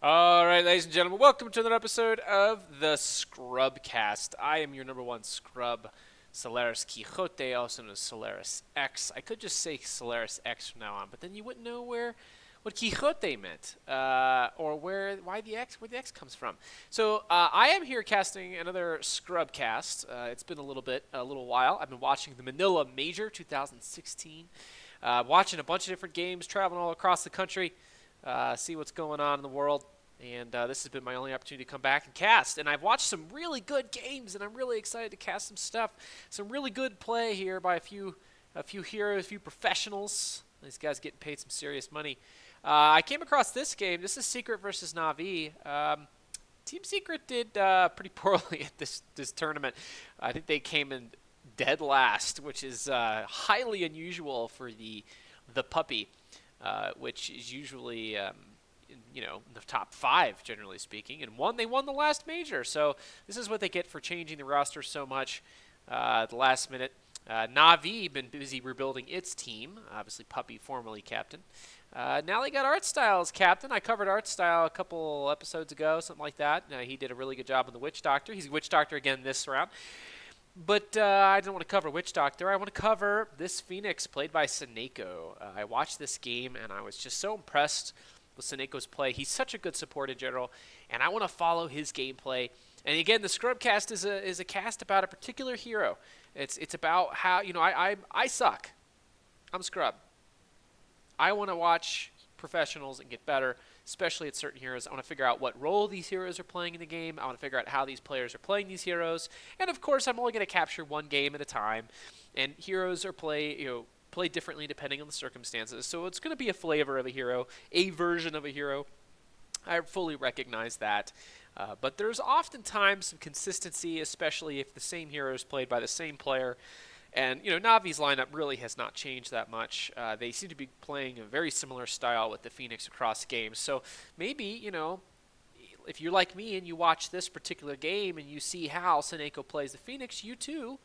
All right, ladies and gentlemen, welcome to another episode of the Scrubcast. I am your number one scrub, Solaris Quixote, also known as Solaris X. I could just say Solaris X from now on, but then you wouldn't know what Quixote meant, or why where the X comes from. So I am here casting another Scrubcast. It's been a little while. I've been watching the Manila Major 2016, watching a bunch of different games, traveling all across the country. See what's going on in the world. And this has been my only opportunity to come back and cast. And I've watched some really good games, and I'm really excited to cast some stuff. Some really good play here by a few heroes, a few professionals. These guys getting paid some serious money. I came across this game. This is Secret versus NAVI. Team Secret did pretty poorly at this tournament. I think they came in dead last, which is highly unusual for the puppy. Which is usually, in the top 5, generally speaking. And they won the last major. So this is what they get for changing the roster so much at the last minute. Navi been busy rebuilding its team. Obviously, Puppy, formerly captain. Now they got Art Style as captain. I covered Art Style a couple episodes ago, something like that. He did a really good job on the Witch Doctor. He's a Witch Doctor again this round. But I don't want to cover Witch Doctor. I want to cover this Phoenix played by SoNNeikO. I watched this game, and I was just so impressed with SoNNeikO's play. He's such a good support in general, and I want to follow his gameplay. And again, the Scrubcast is a cast about a particular hero. It's about how, I suck. I'm Scrub. I want to watch professionals and get better, especially at certain heroes. I want to figure out what role these heroes are playing in the game. I want to figure out how these players are playing these heroes. And of course, I'm only going to capture one game at a time. And heroes are play differently depending on the circumstances. So it's going to be a flavor of a hero, a version of a hero. I fully recognize that. But there's oftentimes some consistency, especially if the same hero is played by the same player. And, Navi's lineup really has not changed that much. They seem to be playing a very similar style with the Phoenix across games. So maybe, if you're like me and you watch this particular game and you see how SoNNeikO plays the Phoenix, you too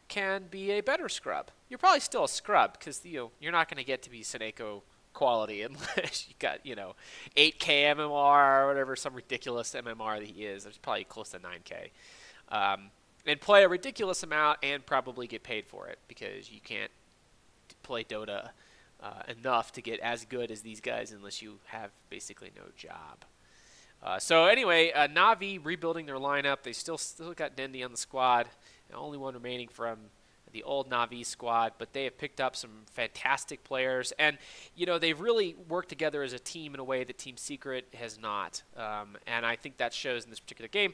can be a better scrub. You're probably still a scrub because, you're not going to get to be SoNNeikO quality unless you got, 8K MMR or whatever, some ridiculous MMR that he is. There's probably close to 9K. And play a ridiculous amount and probably get paid for it because you can't play Dota enough to get as good as these guys unless you have basically no job. So anyway, Navi rebuilding their lineup. They still got Dendi on the squad. The only one remaining from the old Navi squad, but they have picked up some fantastic players. And, they've really worked together as a team in a way that Team Secret has not. And I think that shows in this particular game.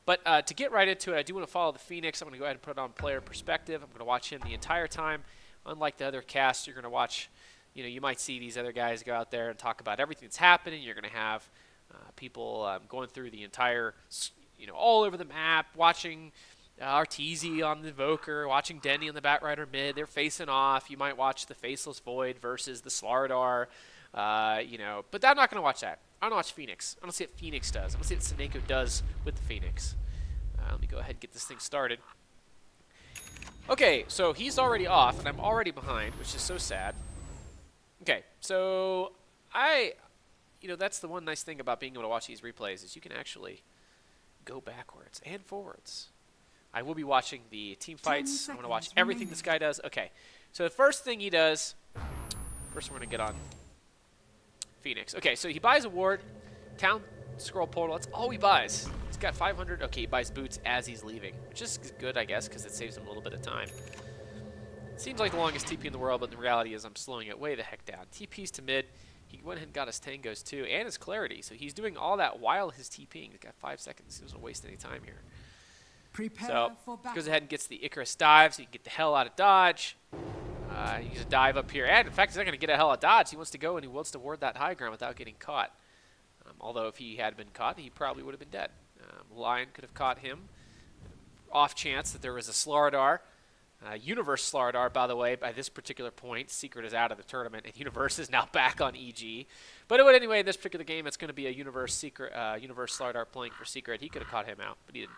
But to get right into it, I do want to follow the Phoenix. I'm going to go ahead and put it on player perspective. I'm going to watch him the entire time. Unlike the other casts, you're going to watch, you might see these other guys go out there and talk about everything that's happening. You're going to have people going through the entire, all over the map, watching Arteezy on the Invoker, watching Denny on the Batrider mid. They're facing off. You might watch the Faceless Void versus the Slardar, but I'm not going to watch that. I want to watch Phoenix. I want to see what Phoenix does. I want to see what SoNNeikO does with the Phoenix. Let me go ahead and get this thing started. Okay, so he's already off, and I'm already behind, which is so sad. Okay, so that's the one nice thing about being able to watch these replays is you can actually go backwards and forwards. I will be watching the team fights. I want to watch everything this guy does. Okay, so the first thing he does, first we're going to get on Phoenix. Okay, so he buys a ward, town scroll portal. That's all he buys. He's got 500. Okay, he buys boots as he's leaving, which is good, I guess, because it saves him a little bit of time. Seems like the longest TP in the world, but the reality is I'm slowing it way the heck down. TP's to mid. He went ahead and got his tangos too, and his clarity. So he's doing all that while his TPing. He's got 5 seconds. He doesn't waste any time here. So goes ahead and gets the Icarus dive, so he can get the hell out of dodge. He's a dive up here. And in fact, he's not going to get a hell of dodge. He wants to go and he wants to ward that high ground without getting caught. Although if he had been caught, he probably would have been dead. Lion could have caught him. Off chance that there was a Slardar. Universe Slardar, by the way, by this particular point, Secret is out of the tournament, and Universe is now back on EG. But anyway, in this particular game, it's going to be a Universe Slardar playing for Secret. He could have caught him out, but he didn't.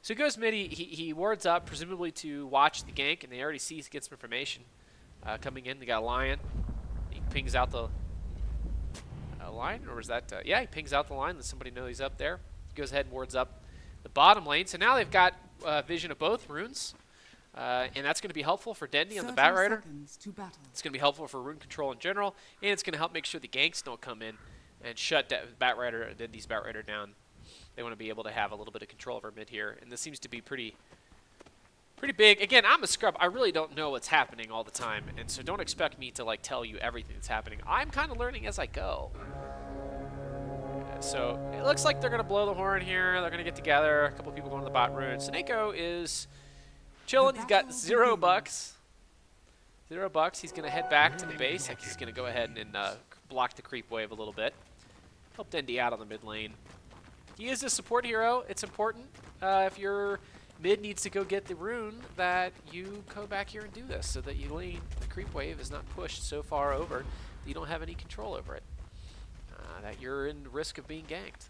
So he goes mid, he wards up, presumably to watch the gank, and they already see he gets some information coming in. They got a Lion. He pings out the line, or was that? Yeah, he pings out the line. Let somebody know he's up there. He goes ahead and wards up the bottom lane. So now they've got vision of both runes, and that's going to be helpful for Dendi on the Batrider. It's going to be helpful for rune control in general, and it's going to help make sure the ganks don't come in and shut Dendi's Batrider down. They want to be able to have a little bit of control over mid here, and this seems to be pretty big. Again, I'm a scrub. I really don't know what's happening all the time, and so don't expect me to like tell you everything that's happening. I'm kind of learning as I go. So it looks like they're going to blow the horn here. They're going to get together. A couple people going to the bot rune. SoNNeikO is chilling. He's got $0. $0. He's going to head back to the base. Like he's going to go ahead and block the creep wave a little bit. Help Dendi out on the mid lane. He is a support hero. It's important if your mid needs to go get the rune that you go back here and do this so that you lane the creep wave is not pushed so far over that you don't have any control over it. That you're in risk of being ganked.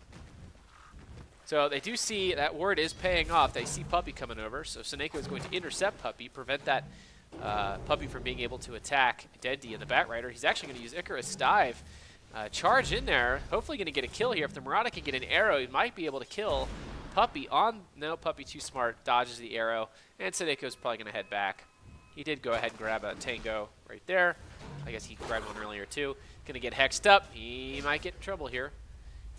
So they do see that ward is paying off. They see Puppey coming over, so SoNNeikO is going to intercept Puppey, prevent that Puppey from being able to attack Dendi in the Batrider. He's actually going to use Icarus Dive. Charge in there, hopefully going to get a kill here. If the Marauder can get an arrow, he might be able to kill Puppey on... No, Puppey too smart, dodges the arrow, and SoNNeikO is probably going to head back. He did go ahead and grab a Tango right there. I guess he grabbed one earlier too. Going to get hexed up. He might get in trouble here.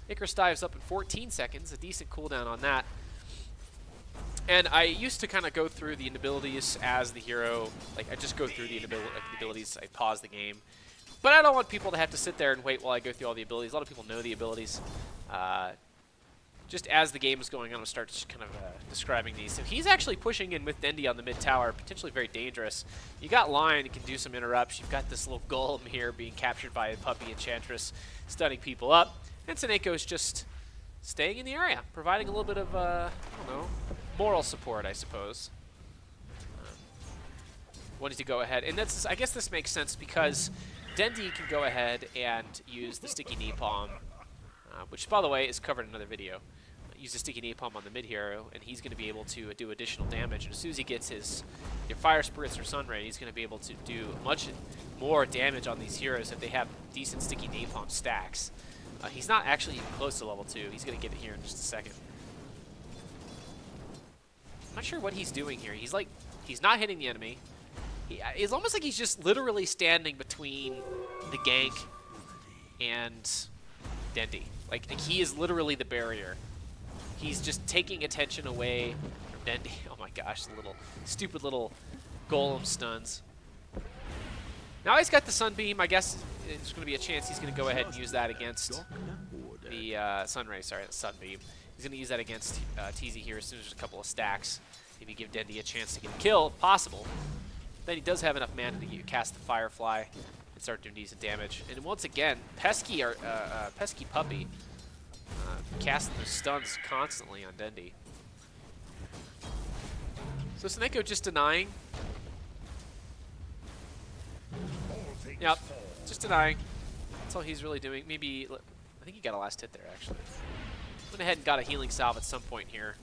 Icarus Dive's up in 14 seconds, a decent cooldown on that. And I used to kind of go through the abilities as the hero. Like, I just go through the abilities, I pause the game. But I don't want people to have to sit there and wait while I go through all the abilities. A lot of people know the abilities. Just as the game is going on, I'll start just kind of describing these. So he's actually pushing in with Dendi on the mid tower, potentially very dangerous. You got Lion, you can do some interrupts. You've got this little golem here being captured by a Puppey Enchantress, stunning people up. And SoNNeikO is just staying in the area, providing a little bit of, I don't know, moral support, I suppose. Wanting to go ahead, and that's, I guess this makes sense because Dendi can go ahead and use the sticky napalm, which, by the way, is covered in another video. Use the sticky napalm on the mid hero, and he's going to be able to do additional damage. And as soon as he gets his fire spirits or sunray, he's going to be able to do much more damage on these heroes if they have decent sticky napalm stacks. He's not actually even close to level 2. He's going to get it here in just a second. I'm not sure what he's doing here. He's like, he's not hitting the enemy. It's almost like he's just literally standing between the gank and Dendi. Like he is literally the barrier. He's just taking attention away from Dendi. Oh my gosh, the little stupid little golem stuns. Now he's got the sunbeam. I guess there's going to be a chance he's going to go ahead and use that against the sunray. Sorry, the sunbeam. He's going to use that against TZ here as soon as there's a couple of stacks. Maybe give Dendi a chance to get a kill, if possible. Then he does have enough mana to cast the Firefly and start doing decent damage. And once again, pesky Puppey casting those stuns constantly on Dendi. So SoNNeikO just denying. Yep, just denying. That's all he's really doing. Maybe, I think he got a last hit there, actually. Went ahead and got a healing salve at some point here.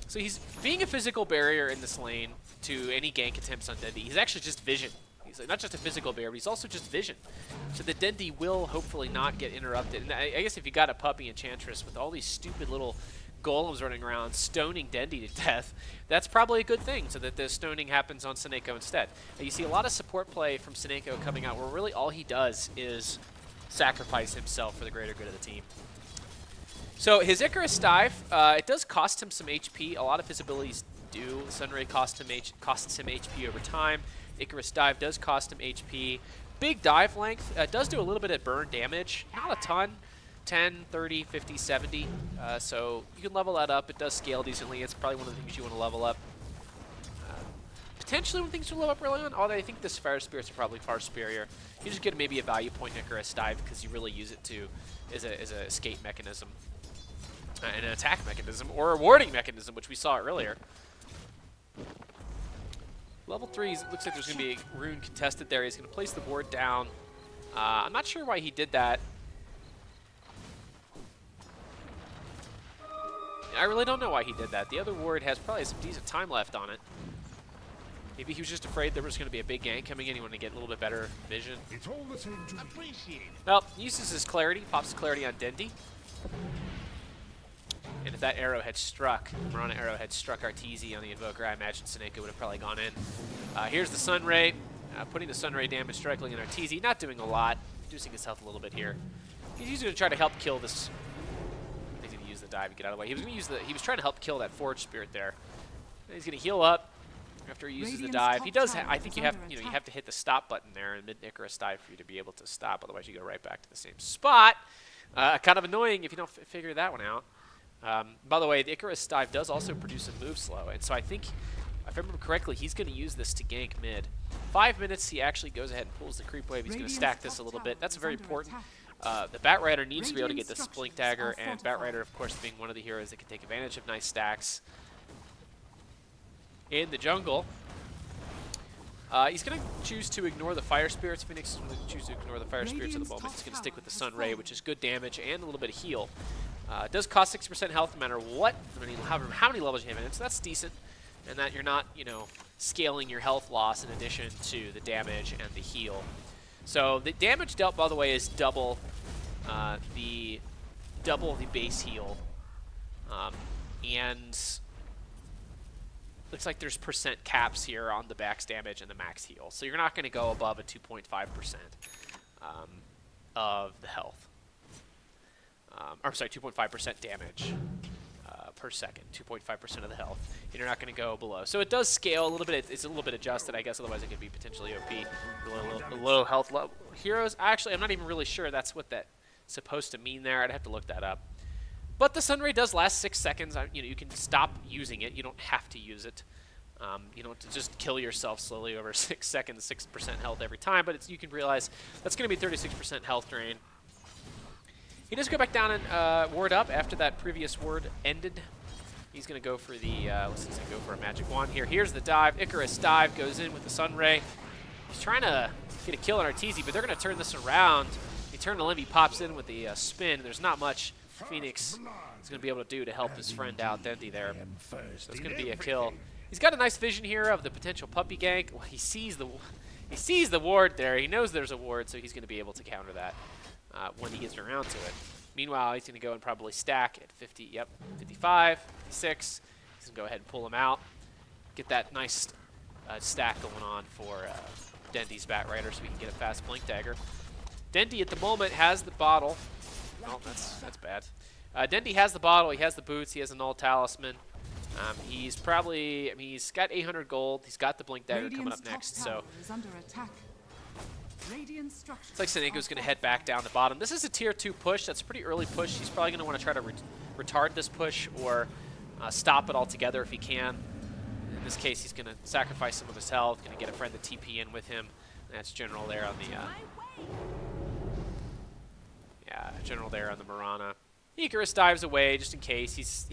So he's being a physical barrier in this lane to any gank attempts on Dendi. He's actually just vision. He's not just a physical barrier, but he's also just vision. So the Dendi will hopefully not get interrupted. And I guess if you got a Puppey Enchantress with all these stupid little golems running around stoning Dendi to death, that's probably a good thing, so that the stoning happens on SoNNeikO instead. Now, you see a lot of support play from SoNNeikO coming out where really all he does is sacrifice himself for the greater good of the team. So his Icarus Dive, it does cost him some HP. A lot of his abilities do. Sunray costs him HP over time. Icarus Dive does cost him HP. Big dive length. Does do a little bit of burn damage. Not a ton. 10, 30, 50, 70. So you can level that up. It does scale decently. It's probably one of the things you want to level up. Potentially when things are level up early on, although I think this Fire Spirits are probably far superior. You just get maybe a value point in Icarus Dive because you really use it to as an escape mechanism. And an attack mechanism, or a warding mechanism, which we saw earlier. Level 3, looks like there's going to be a rune contested there. He's going to place the ward down. I'm not sure why he did that. I really don't know why he did that. The other ward has probably some decent time left on it. Maybe he was just afraid there was going to be a big gank coming in. He wanted to get a little bit better vision. It's all the same to appreciate. Well, he uses his clarity, pops clarity on Dendi. And if that arrow had struck, Marana arrow had struck Arteezy on the Invoker, I imagine SoNNeikO would have probably gone in. Here's the Sun Ray, putting the Sun Ray damage directly in Arteezy, not doing a lot, reducing his health a little bit here. He's going to try to help kill this. He's going to use the dive to get out of the way. He was going to use the. He was trying to help kill that Forge Spirit there. And he's going to heal up after he uses the dive. He does. I think you have to hit the stop button there in mid Icarus dive for you to be able to stop. Otherwise, you go right back to the same spot. Kind of annoying if you don't figure that one out. By the way, the Icarus dive does also produce a move slow, and so I think, if I remember correctly, he's going to use this to gank mid. 5 minutes, he actually goes ahead and pulls the creep wave. He's going to stack this a little bit. That's very important. The Bat Rider needs to be able to get this Blink Dagger, and Bat Rider, of course, being one of the heroes that can take advantage of nice stacks. In the jungle, he's going to choose to ignore the Fire Spirits. Phoenix is going to choose to ignore the Fire Spirits at the moment. He's going to stick with the Sun Ray, which is good damage and a little bit of heal. It does cost 60% health no matter what, how many levels you have in it, so that's decent. And that you're not, scaling your health loss in addition to the damage and the heal. So the damage dealt, by the way, is double the base heal, and looks like there's percent caps here on the max damage and the max heal. So you're not going to go above a 2.5% of the health. Or sorry, 2.5% damage per second, 2.5% of the health. And you're not going to go below. So it does scale a little bit. It's a little bit adjusted, I guess. Otherwise, it could be potentially OP. Low health heroes. Actually, I'm not even really sure that's what that's supposed to mean there. I'd have to look that up. But the Sun Ray does last 6 seconds. You can stop using it. You don't have to use it. You don't have to just kill yourself slowly over 6 seconds, 6% health every time. But you can realize that's going to be 36% health drain. He does go back down and ward up after that previous ward ended. He's going to go for the, let's see, go for a magic wand here. Here's the dive. Icarus dive goes in with the Sun Ray. He's trying to get a kill on Arteezy, but they're going to turn this around. Eternal Envy pops in with the spin. There's not much Phoenix is going to be able to do to help his friend out, Dendi there. So it's going to be a kill. He's got a nice vision here of the potential puppy gank. Well, he sees the ward there. He knows there's a ward, so he's going to be able to counter that. When he gets around to it. Meanwhile, he's going to go and probably stack at 50, 55, 56. He's going to go ahead and pull him out. Get that nice stack going on for Dendi's Bat Rider so we can get a fast Blink Dagger. Dendi at the moment has the bottle. Oh, that's bad. Dendi has the bottle, he has the boots, he has a Null Talisman. He's probably, he's got 800 gold, he's got the Blink Dagger coming up next, so... Looks like SoNNeikO's going to head back down the bottom. This is a tier 2 push. That's a pretty early push. He's probably going to want to try to retard this push or stop it altogether if he can. In this case, he's going to sacrifice some of his health, going to get a friend to TP in with him. That's General there on the General there on the Marana. Icarus dives away just in case. He's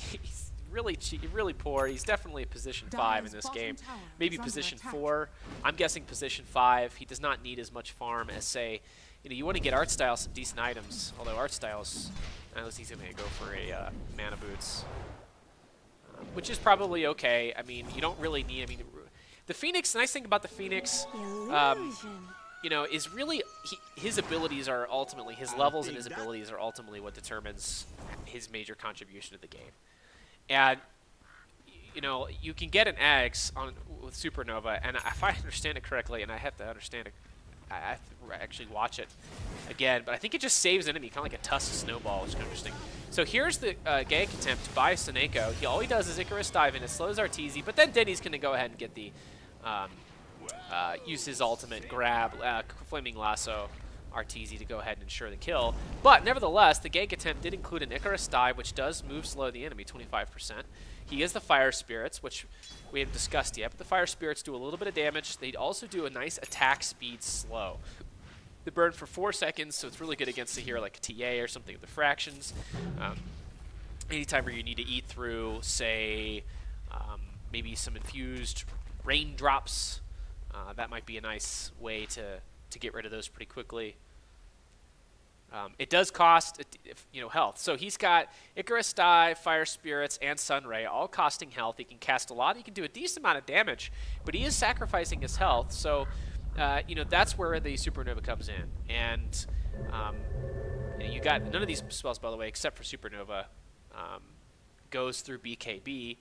really poor. He's definitely a position 5 in this game. Maybe position 4. I'm guessing position 5. He does not need as much farm as, say, you want to get Artstyle some decent items. Although Artstyle's, unless he's going to go for a Mana Boots, which is probably okay. You don't really need. The Phoenix. The nice thing about the Phoenix, is really his abilities are ultimately his levels and his abilities are ultimately what determines his major contribution to the game. And, you can get an Axe with Supernova, and if I understand it correctly, and I have to understand it, I have to actually watch it again, but I think it just saves enemy, kind of like a Tusk Snowball, which is kind of interesting. So here's the gank attempt by SoNNeikO. All he does is Icarus dive in, it slows Arteezy, but then Dendi's going to go ahead and get the, use his ultimate grab, Flaming Lasso Arteezy to go ahead and ensure the kill. But nevertheless, the gank attempt did include an Icarus dive, which does move slow the enemy, 25%. He is the Fire Spirits, which we haven't discussed yet, but the Fire Spirits do a little bit of damage. They also do a nice attack speed slow. They burn for 4 seconds, so it's really good against a hero like a TA or something with the fractions. Anytime where you need to eat through, say, maybe some infused raindrops, that might be a nice way to get rid of those pretty quickly. It does cost, health. So he's got Icarus Dive, Fire Spirits, and Sunray, all costing health. He can cast a lot. He can do a decent amount of damage, but he is sacrificing his health. So, that's where the Supernova comes in. And you got none of these spells, by the way, except for Supernova, goes through BKB.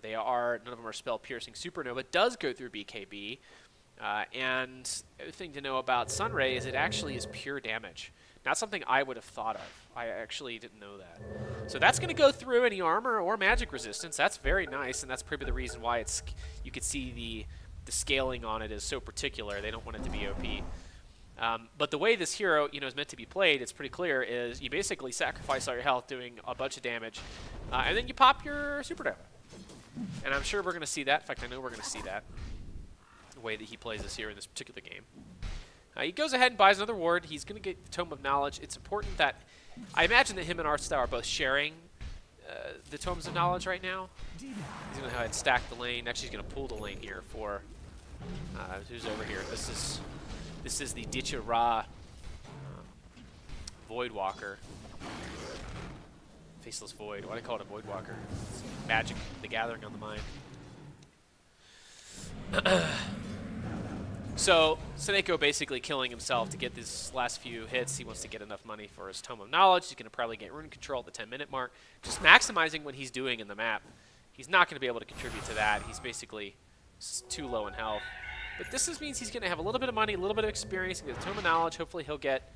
None of them are spell piercing. Supernova does go through BKB. And the other thing to know about Sunray is it actually is pure damage. Not something I would have thought of. I actually didn't know that. So that's going to go through any armor or magic resistance. That's very nice, and that's probably the reason why you could see the scaling on it is so particular. They don't want it to be OP. But the way this hero is meant to be played, it's pretty clear, is you basically sacrifice all your health doing a bunch of damage, and then you pop your Supernova. And I'm sure we're going to see that. In fact, I know we're going to see that, the way that he plays this here in this particular game. He goes ahead and buys another ward. He's going to get the Tome of Knowledge. It's important that I imagine that him and Artstyle are both sharing the Tomes of Knowledge right now. He's going to go ahead and stack the lane. Actually, he's going to pull the lane here for who's over here. This is the Ditya Ra Voidwalker. Faceless Void. Why do I call it a Voidwalker? It's Magic, the Gathering on the mind. So, SoNNeikO basically killing himself to get these last few hits. He wants to get enough money for his Tome of Knowledge. He's going to probably get rune control at the 10-minute mark. Just maximizing what he's doing in the map. He's not going to be able to contribute to that. He's basically too low in health. But this means he's going to have a little bit of money, a little bit of experience, and get the Tome of Knowledge. Hopefully he'll get...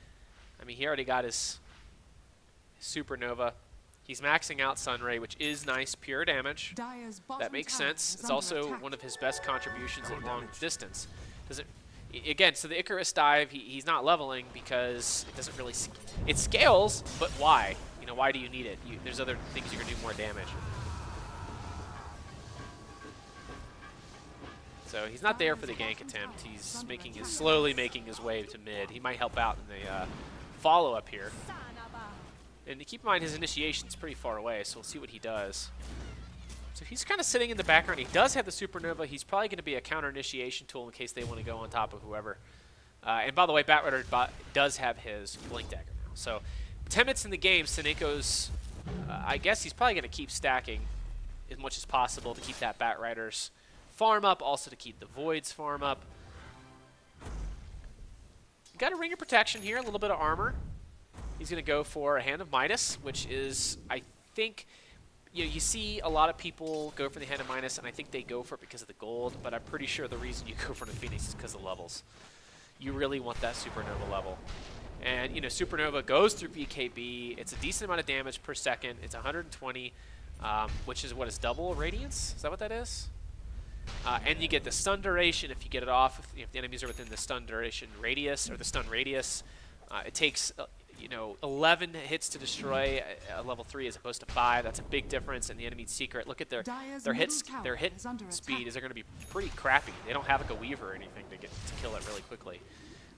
he already got his Supernova. He's maxing out Sunray, which is nice, pure damage. That makes sense. It's also one of his best contributions at long distance. Again, so the Icarus Dive, he's not leveling because it doesn't really... It scales, but why? Why do you need it? There's other things you can do more damage. So he's not there for the gank attempt. He's slowly making his way to mid. He might help out in the follow-up here. And keep in mind, his initiation's pretty far away, so we'll see what he does. So he's kind of sitting in the background. He does have the Supernova. He's probably going to be a counter-initiation tool in case they want to go on top of whoever. And by the way, Batrider does have his Blink Dagger now. So 10 minutes in the game, SoNNeikO's, I guess he's probably going to keep stacking as much as possible to keep that Batrider's farm up, also to keep the Void's farm up. Got a Ring of Protection here, a little bit of armor. He's going to go for a Hand of Midas, which is, I think... You see a lot of people go for the Hand of Midas, and I think they go for it because of the gold, but I'm pretty sure the reason you go for the Phoenix is because of levels. You really want that Supernova level. And, Supernova goes through BKB. It's a decent amount of damage per second. It's 120, which is what is double Radiance? Is that what that is? And you get the stun duration if you get it off. If the enemies are within the stun duration radius, or the stun radius. It takes... 11 hits to destroy a level 3 as opposed to 5. That's a big difference in the enemy's secret. Look at their hit speed is they're going to be pretty crappy. They don't have like a Weaver or anything to kill it really quickly.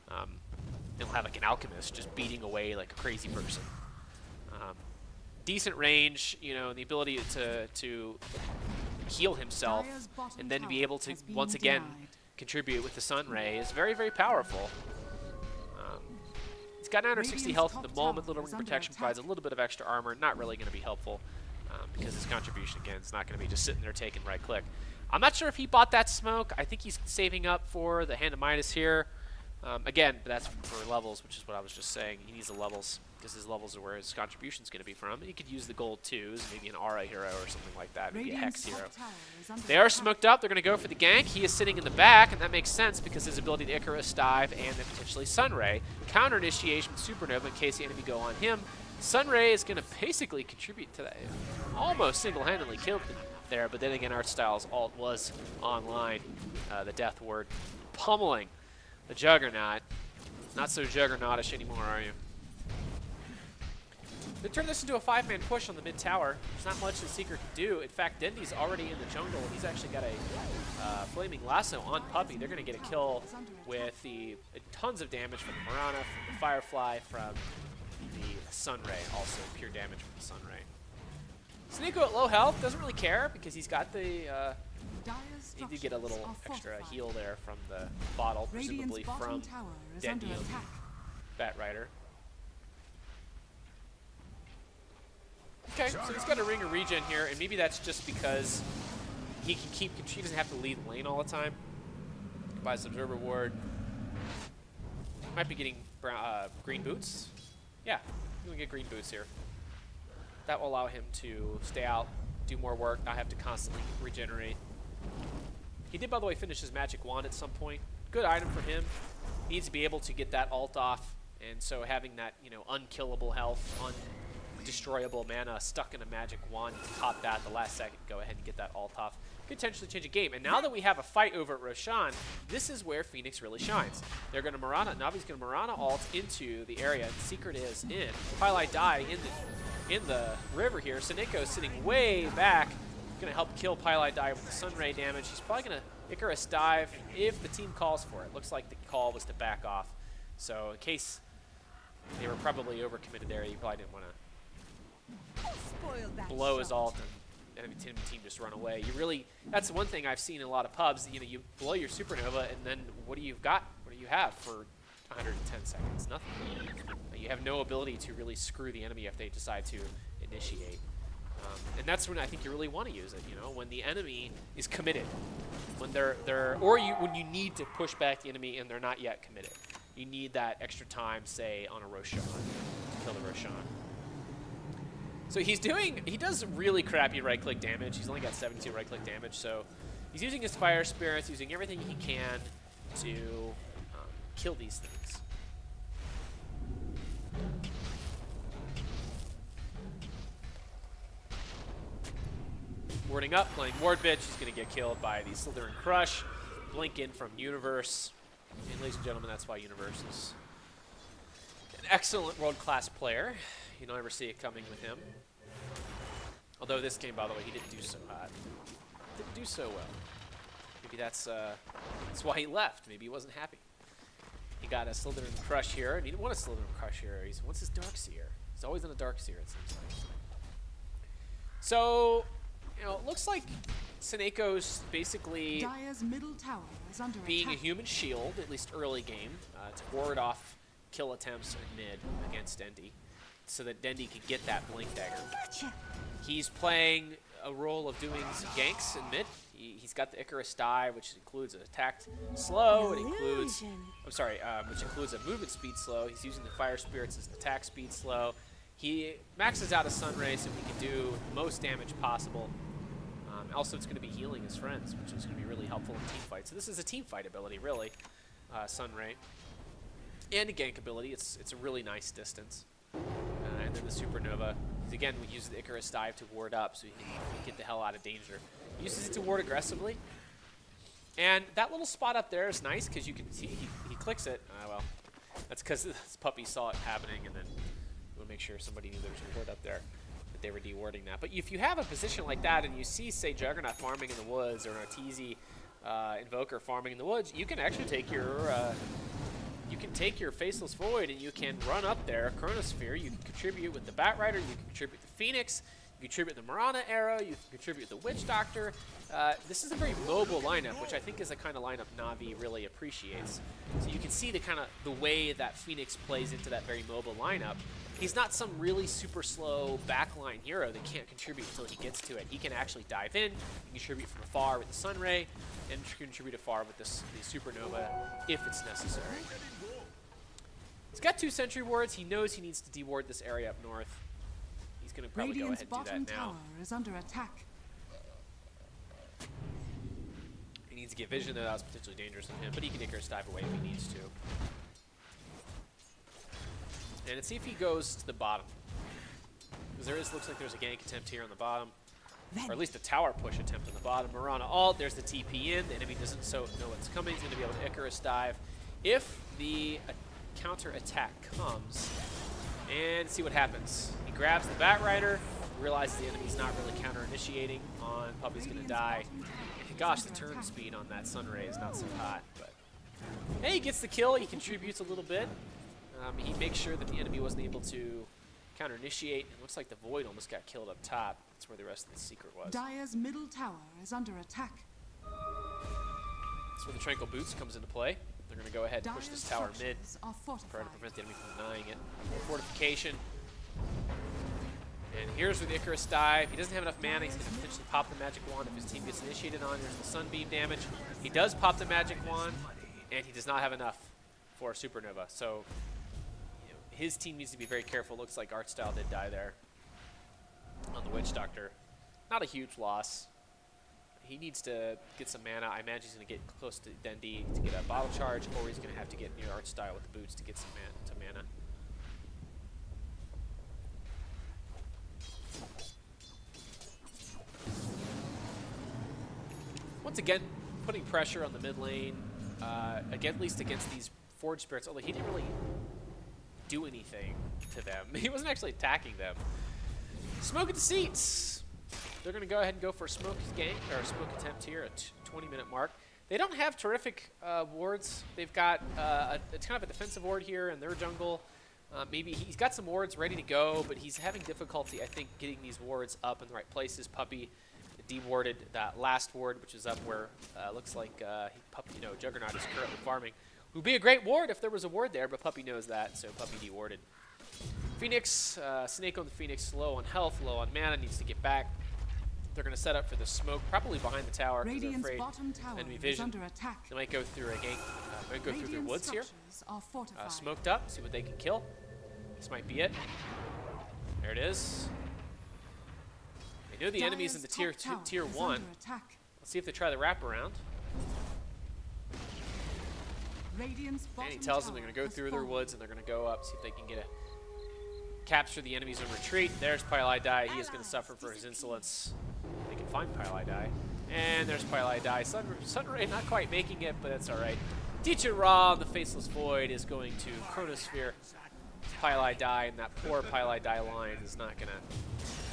They don't have like an Alchemist just beating away like a crazy person. Decent range, the ability to heal himself and then be able to once again contribute with the Sunray is very, very powerful. He's got 960 health at the moment. Little Ring of Protection provides a little bit of extra armor. Not really going to be helpful because his contribution, again, is not going to be just sitting there taking right click. I'm not sure if he bought that smoke. I think he's saving up for the Hand of Midas here. Again, but that's for levels, which is what I was just saying. He needs the levels because his levels are where his contribution is going to be from. He could use the gold twos, maybe an Aura hero or something like that, maybe a Hex hero. They are smoked up. They're going to go for the gank. He is sitting in the back, and that makes sense because his ability to Icarus Dive and then potentially Sunray. Counter initiation with Supernova in case the enemy go on him. Sunray is going to basically contribute to that. Almost single-handedly killed there, but then again, Artstyle's ult was online. The Death Ward pummeling the Juggernaut. Not so Juggernautish anymore, are you? They turn this into a 5-man push on the mid tower. There's not much the Seeker can do. In fact, Dendy's already in the jungle. He's actually got a Flaming Lasso on Puppey. They're going to get a kill with the tons of damage from the Mirana, from the Firefly, from the Sunray. Also, pure damage from the Sunray. SoNNeikO at low health doesn't really care because he's got the... he did get a little extra heal there from the bottle, presumably from Dendy and Batrider. Okay, so he's got a ring of regen here, and maybe that's just because he can keep. He doesn't have to lead the lane all the time. Buys observer ward. Might be getting green boots. Yeah, he's gonna get green boots here. That will allow him to stay out, do more work, not have to constantly regenerate. He did, by the way, finish his magic wand at some point. Good item for him. Needs to be able to get that ult off, and so having that, you know, unkillable health, undestroyable mana stuck in a magic wand, you can pop that at the last second, go ahead and get that ult off. Could potentially change a game. And now that we have a fight over at Roshan, this is where Phoenix really shines. They're going to Navi's going to Mirana ult into the area. The secret is in. Twilight die in the river here. SoNNeikO is sitting way back. Going to help kill Pylite Die with the Sunray damage. He's probably going to Icarus dive if the team calls for it. Looks like the call was to back off. So in case they were probably overcommitted there, you probably didn't want to blow his ult and have the team just run away. You really, that's one thing I've seen in a lot of pubs. You know, you blow your supernova, and then what do you got? What do you have for 110 seconds? Nothing. You have no ability to really screw the enemy if they decide to initiate. And that's when I think you really want to use it. You know, when the enemy is committed, when when you need to push back the enemy and they're not yet committed. You need that extra time, say, on a Roshan to kill the Roshan. So he does really crappy right-click damage. He's only got 72 right-click damage, so he's using his fire spirits, using everything he can to kill these things. Warding up, playing Ward Bitch. He's going to get killed by the Slytherin Crush. Blink in from Universe. And ladies and gentlemen, that's why Universe is an excellent world-class player. You don't ever see it coming with him. Although this game, by the way, he didn't do so hot. Didn't do so well. Maybe that's why he left. Maybe he wasn't happy. He got a Slytherin Crush here, and he didn't want a Slytherin Crush here. He wants his Darkseer. He's always on a Darkseer, it seems like. So, you know, it looks like SoNNeikO's basically Dire's middle tower is under being attack. a human shield, at least early game, to ward off kill attempts in mid against Dendi, so that Dendi can get that Blink Dagger. Gotcha. He's playing a role of doing some ganks in mid. He's got the Icarus Die, which includes an attack slow. It includes, which includes a movement speed slow. He's using the Fire Spirits as an attack speed slow. He maxes out a Sunray so he can do the most damage possible. Also, it's going to be healing his friends, which is going to be really helpful in team fights. So this is a team fight ability, really, Sunray. And a gank ability. It's a really nice distance. And then the Supernova. Again, we use the Icarus Dive to ward up so he can get the hell out of danger. He uses it to ward aggressively. And that little spot up there is nice because you can see he clicks it. Well, that's because this puppy saw it happening, and then we'll make sure somebody knew there was a ward up there, that they were dewarding that. But if you have a position like that and you see, say, Juggernaut farming in the woods or an Arteezy Invoker farming in the woods, you can actually take your Faceless Void and you can run up there, Chronosphere. You can contribute with the Batrider, you can contribute the Phoenix, you contribute the Mirana Arrow, you can contribute the Witch Doctor. This is a very mobile lineup, which I think is the kind of lineup Navi really appreciates. So you can see the way that Phoenix plays into that very mobile lineup. He's not some really super slow backline hero that can't contribute until he gets to it. He can actually dive in, contribute from afar with the Sunray, and contribute afar with the Supernova if it's necessary. He's got 2 Sentry Wards. He knows he needs to deward this area up north. He's going to probably go ahead and do that now. Tower is under attack. He needs to get vision, though. That was potentially dangerous on him, but he can Icarus dive away if he needs to. And let's see if he goes to the bottom. Because looks like there's a gank attempt here on the bottom. Or at least a tower push attempt on the bottom. Mirana ult, there's the TP in. The enemy doesn't know what's coming. He's going to be able to Icarus dive. If the counter attack comes, and see what happens. He grabs the Batrider, realizes the enemy's not really counter initiating on Puppy's going to die. And gosh, the turn speed on that Sunray is not so hot. But hey, he gets the kill. He contributes a little bit. He makes sure that the enemy wasn't able to counter initiate. It looks like the Void almost got killed up top. That's where the rest of the secret was. Dire's middle tower is under attack. That's where the Tranquil Boots comes into play. They're going to go ahead and push this tower mid. Try to prevent the enemy from denying it. Fortification. And here's where the Icarus dive. He doesn't have enough mana. He's going to potentially pop the magic wand if his team gets initiated on. There's the sunbeam damage. He does pop the magic wand, and he does not have enough for a supernova. So you know, his team needs to be very careful. Looks like Artstyle did die there on the Witch Doctor. Not a huge loss. He needs to get some mana. I imagine he's going to get close to Dendi to get a bottle charge, or he's going to have to get near Artstyle with the boots to get some mana. Once again, putting pressure on the mid lane, again, at least against these Forge Spirits, although he didn't really do anything to them. He wasn't actually attacking them. Smoke at the seats. They're going to go ahead and go for a smoke gank, or a smoke attempt here at 20-minute mark. They don't have terrific wards. They've got it's kind of a defensive ward here in their jungle. Maybe he's got some wards ready to go, but he's having difficulty, I think, getting these wards up in the right places. Puppy dewarded that last ward, which is up where looks like Juggernaut is currently farming. Would be a great ward if there was a ward there, but Puppy knows that, so Puppy dewarded. Phoenix, SoNNeikO and the Phoenix low on health, low on mana, needs to get back. They're going to set up for the smoke, probably behind the tower, because they're afraid enemy vision. Under attack. They might go through a gank, might go through their woods here. Are fortified. Smoked up, see what they can kill. This might be it. There it is. They know the enemy's in the tier 1. Let's see if they try the wraparound. And he tells them they're going to go through their woods and they're going to go up, see if they can get capture the enemies in retreat. There's Pile He is going to suffer for his insolence. They can find Pile And there's Pile Sunray not quite making it, but that's all right. Teacher Ra, the Faceless Void, is going to Chronosphere Pile and that poor Pile line is not going to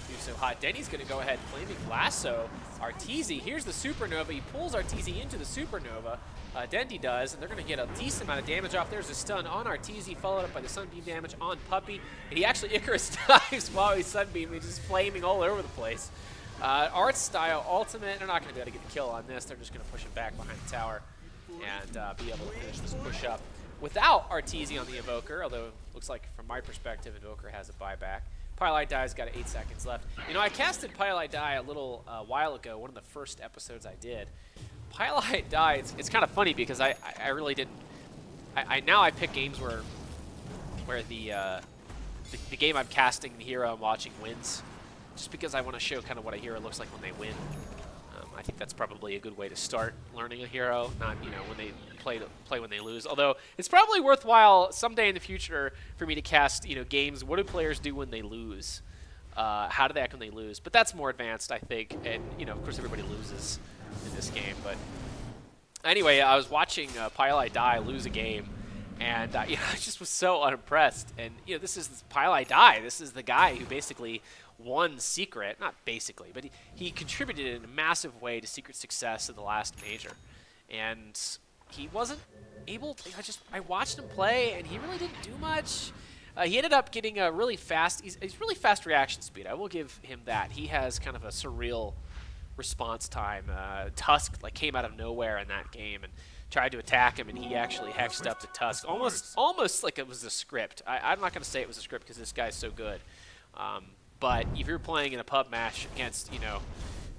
do so hot. Denny's going to go ahead, Flaming Lasso Arteezy. Here's the Supernova. He pulls Arteezy into the Supernova. Dendi does, and they're going to get a decent amount of damage off. There's a stun on Arteezy, followed up by the Sunbeam damage on Puppy. And he actually Icarus dives while he's Sunbeaming, just flaming all over the place. Artstyle ultimate. They're not going to be able to get the kill on this. They're just going to push him back behind the tower and be able to finish this push up without Arteezy on the Invoker, although it looks like from my perspective, Invoker has a buyback. Pile Die's got 8 seconds left. You know, I casted Pile Die a little while ago, one of the first episodes I did. Pile Die, it's kind of funny because I really didn't. Now I pick games where the game I'm casting, the hero I'm watching wins, just because I want to show kind of what a hero looks like when they win. I think that's probably a good way to start learning a hero, not when they play when they lose. Although it's probably worthwhile someday in the future for me to cast games. What do players do when they lose? How do they act when they lose? But that's more advanced, I think. And of course, everybody loses in this game. But anyway, I was watching Pile Die lose a game, and I just was so unimpressed. And this is Pile Die. This is the guy who basically won Secret, not basically, but he contributed in a massive way to Secret success in the last major. And he wasn't able to, I watched him play and he really didn't do much. He ended up getting a really fast, he's really fast reaction speed. I will give him that. He has kind of a surreal response time. Tusk came out of nowhere in that game and tried to attack him, and he actually hexed up the Tusk, almost like it was a script. I'm not going to say it was a script because this guy's so good. But if you're playing in a pub match against,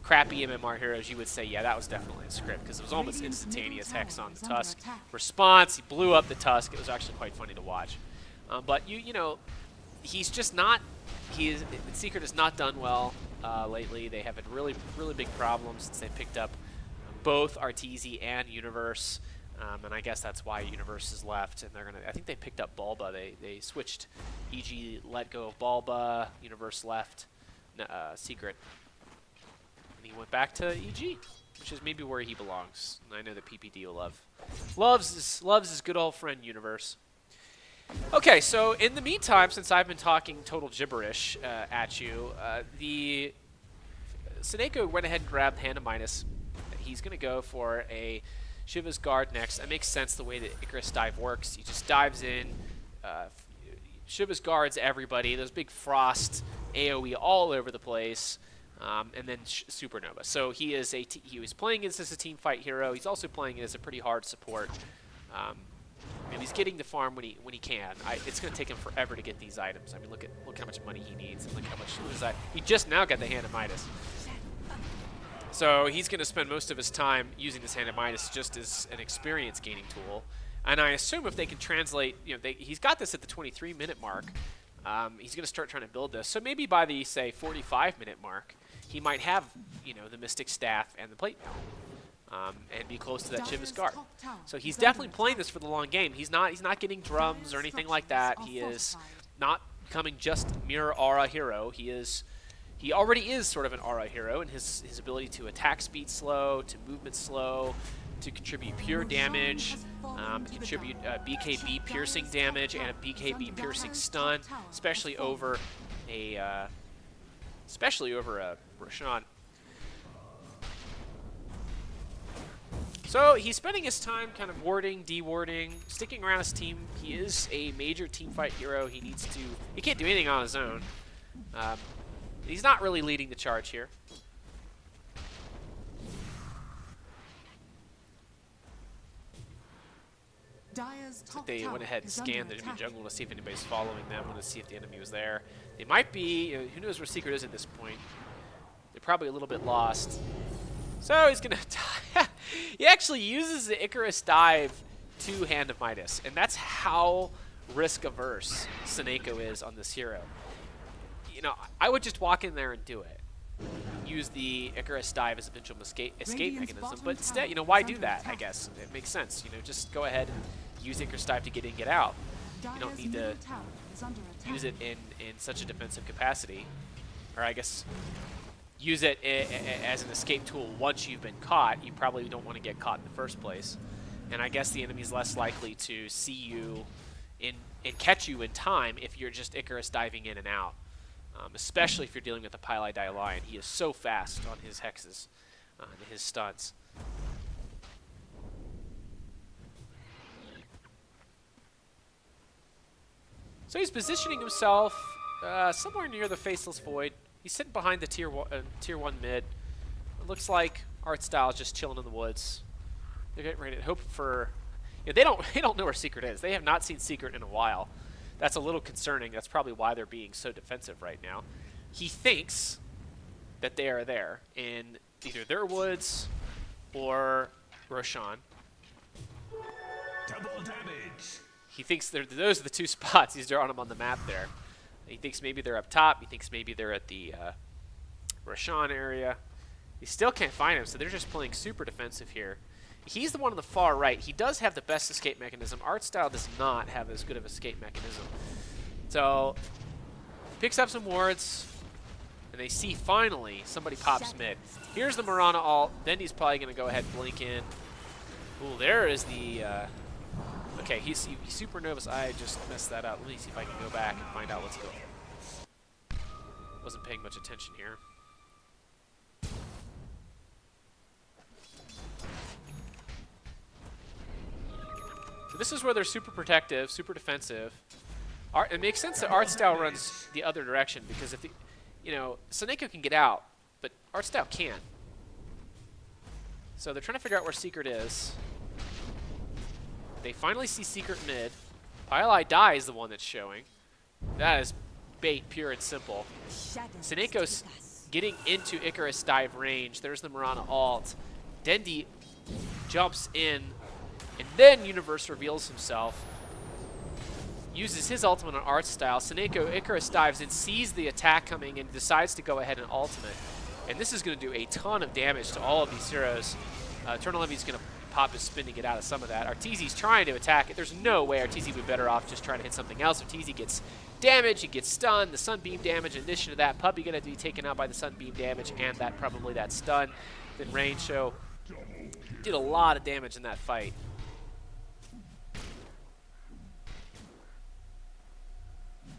crappy MMR heroes, you would say, yeah, that was definitely a script because it was almost instantaneous hex on the Tusk. Response, he blew up the Tusk. It was actually quite funny to watch. But he's just not. Secret has not done well lately. They have had really, really big problems since they picked up both Arteezy and Universe. And I guess that's why Universe is left, and they're gonna. I think they picked up Bulba. They switched. EG let go of Bulba. Universe left. Secret, and he went back to EG, which is maybe where he belongs. And I know that PPD will loves his good old friend Universe. Okay, so in the meantime, since I've been talking total gibberish at you, the SoNNeikO went ahead and grabbed Hand of Midas. He's gonna go for a Shiva's Guard next. That makes sense the way that Icarus Dive works. He just dives in. Shiva's Guards everybody. Those big frost AoE all over the place. And then Supernova. So he was playing as a team fight hero. He's also playing as a pretty hard support. And he's getting the farm when he can. It's going to take him forever to get these items. I mean, look how much money he needs, and look how much he just now got the Hand of Midas. So he's going to spend most of his time using this Hand of Midas just as an experience gaining tool. And I assume if they can translate, he's got this at the 23-minute mark. He's going to start trying to build this. So maybe by the, say, 45-minute mark, he might have, the Mystic Staff and the Plate Mail, and be close to that Chivas Guard. So he's definitely playing this for the long game. He's not getting drums or anything like that. He is not becoming just mere aura hero. He already is sort of an aura hero, and his ability to attack speed slow, to movement slow, to contribute pure damage, contribute BKB piercing damage and a BKB piercing stun, especially over a Roshan. So he's spending his time kind of warding, dewarding, sticking around his team. He is a major teamfight hero. He can't do anything on his own. He's not really leading the charge here. They went ahead and scanned the enemy jungle to see if anybody's following them, to see if the enemy was there. They might be. Who knows where Secret is at this point? They're probably a little bit lost. So he's going to die. He actually uses the Icarus dive to Hand of Midas, and that's how risk-averse SoNNeikO is on this hero. I would just walk in there and do it. Use the Icarus dive as a potential escape mechanism, but instead, why do that, I guess? It makes sense. Just go ahead and use Icarus dive to get in, get out. You don't need to use it in such a defensive capacity. Or I guess use it as an escape tool once you've been caught. You probably don't want to get caught in the first place. And I guess the enemy's less likely to see you and catch you in time if you're just Icarus diving in and out. Especially if you're dealing with a Pili Die Lion. He is so fast on his hexes and his stuns. So he's positioning himself somewhere near the Faceless Void. He's sitting behind the tier 1 mid. It looks like Art Style is just chilling in the woods. They're getting ready to hope for... they don't know where Secret is. They have not seen Secret in a while. That's a little concerning. That's probably why they're being so defensive right now. He thinks that they are there in either their woods or Roshan. Double damage. He thinks those are the two spots. He's drawing them on the map there. He thinks maybe they're up top. He thinks maybe they're at the Roshan area. He still can't find him, so they're just playing super defensive here. He's the one on the far right. He does have the best escape mechanism. Art Style does not have as good of escape mechanism. So, picks up some wards, and they see finally somebody pops mid. Here's the Mirana ult. Then he's probably going to go ahead and blink in. Ooh, there is the... okay, he's Supernovas. I just messed that up. Let me see if I can go back and find out what's going on. Wasn't paying much attention here. So this is where they're super protective, super defensive. It makes sense that Art Style runs the other direction because if SoNNeikO can get out, but Art Style can't. So they're trying to figure out where Secret is. They finally see Secret mid. Pili Die is the one that's showing. That is bait, pure and simple. SoNNeikO's getting into Icarus dive range. There's the Mirana ult. Dendi jumps in, and then Universe reveals himself. Uses his ultimate on Art Style. SoNNeikO Icarus dives in, sees the attack coming, and decides to go ahead and ultimate. And this is going to do a ton of damage to all of these heroes. Eternal Envy's going to pop his spin to get out of some of that. Arteezy's trying to attack it. There's no way Arteezy would be better off just trying to hit something else. Arteezy gets damage, he gets stunned, the Sunbeam damage. In addition to that, Puppy going to be taken out by the Sunbeam damage and probably that stun. Then Rain Show did a lot of damage in that fight.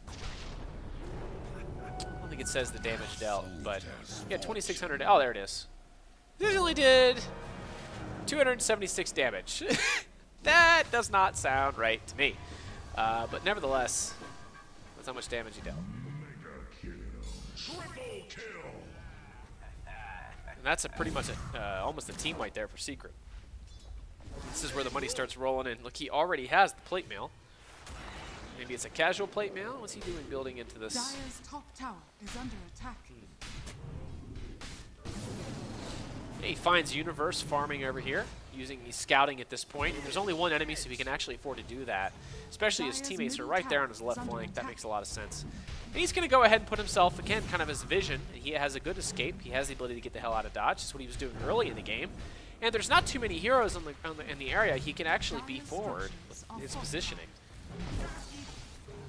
I don't think it says the damage dealt, but yeah, 2,600. Oh, there it is. This only did 276 damage. That does not sound right to me. But nevertheless, that's how much damage he dealt. And that's pretty much almost a team right there for Secret. This is where the money starts rolling in. Look, he already has the plate mail. Maybe it's a casual plate mail. What's he doing building into this? Dire's top tower is under attack. He finds Universe farming over here, he's scouting at this point. And there's only one enemy, so he can actually afford to do that. Especially his teammates are right there on his left flank. That makes a lot of sense. And he's going to go ahead and put himself, again, kind of his vision. He has a good escape. He has the ability to get the hell out of dodge. That's what he was doing early in the game. And there's not too many heroes in the area. He can actually be forward with his positioning.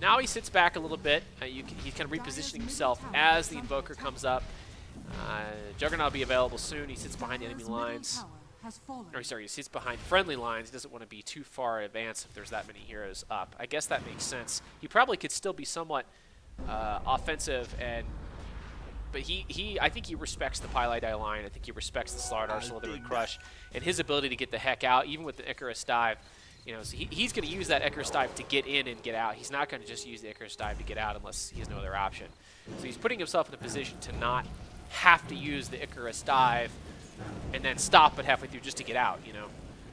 Now he sits back a little bit. He's kind of repositioning himself as the Invoker comes up. Juggernaut will be available soon. He sits behind enemy lines. Or sorry, he sits behind friendly lines. He doesn't want to be too far advanced if there's that many heroes up. I guess that makes sense. He probably could still be somewhat offensive, but I think he respects the Pylai line. I think he respects the Slardar Slithery Crush and his ability to get the heck out, even with the Icarus Dive. You know, so he's going to use that Icarus Dive to get in and get out. He's not going to just use the Icarus Dive to get out unless he has no other option. So he's putting himself in a position to not have to use the Icarus Dive and then stop it halfway through just to get out, you know.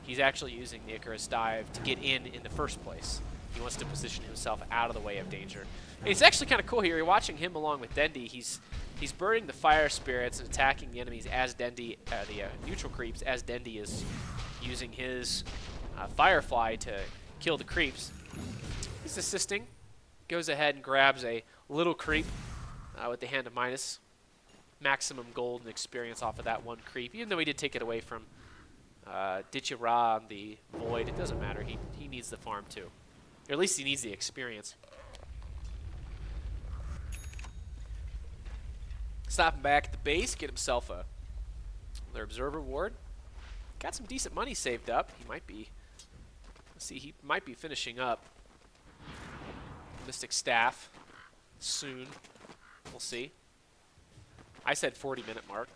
He's actually using the Icarus Dive to get in the first place. He wants to position himself out of the way of danger. And it's actually kind of cool here. You're watching him along with Dendi. He's burning the fire spirits and attacking the enemies as Dendi, the neutral creeps, as Dendi is using his Firefly to kill the creeps. He's assisting. Goes ahead and grabs a little creep with the Hand of Midas. Maximum gold and experience off of that one creep. Even though he did take it away from Ditya-Ra on the Void, it doesn't matter. He needs the farm too. Or at least he needs the experience. Stopping back at the base, get himself another Observer Ward. Got some decent money saved up. He might be, let's see, he might be finishing up Mystic Staff soon. We'll see. I said 40-minute mark.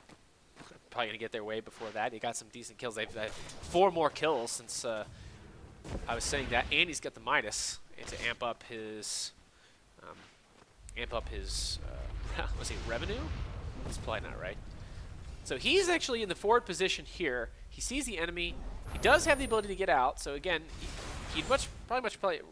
Probably going to get their way before that. He got some decent kills. They've had 4 more kills since I was saying that. And he's got the Midas to amp up his let's see, revenue? That's probably not right. So he's actually in the forward position here. He sees the enemy. He does have the ability to get out. So again, he'd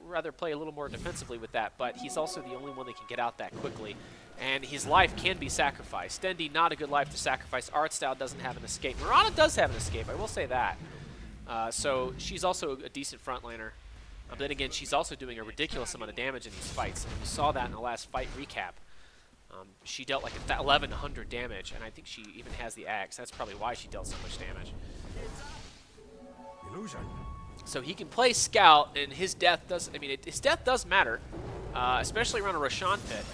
rather play a little more defensively with that. But he's also the only one that can get out that quickly. And his life can be sacrificed. Dendi, not a good life to sacrifice. Artstyle doesn't have an escape. Mirana does have an escape, I will say that. So she's also a decent frontliner. But then again, she's also doing a ridiculous amount of damage in these fights. And we saw that in the last fight recap. She dealt like 1,100 damage, and I think she even has the axe. That's probably why she dealt so much damage. Illusion. So he can play Scout, and his death does, his death does matter, especially around a Roshan pit.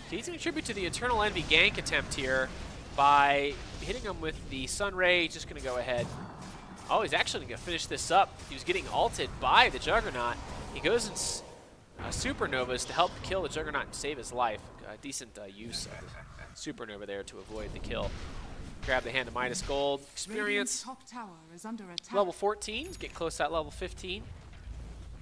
So he's going to contribute to the Eternal Envy gank attempt here by hitting him with the Sun Ray. Just going to go ahead. Oh, he's actually going to finish this up. He was getting ulted by the Juggernaut. He goes and Supernovas to help kill the Juggernaut and save his life. Decent use of the Supernova there to avoid the kill. Grab the Hand of Midas Gold. Experience. Top tower is under attack. Level 14. He's getting close to that level 15.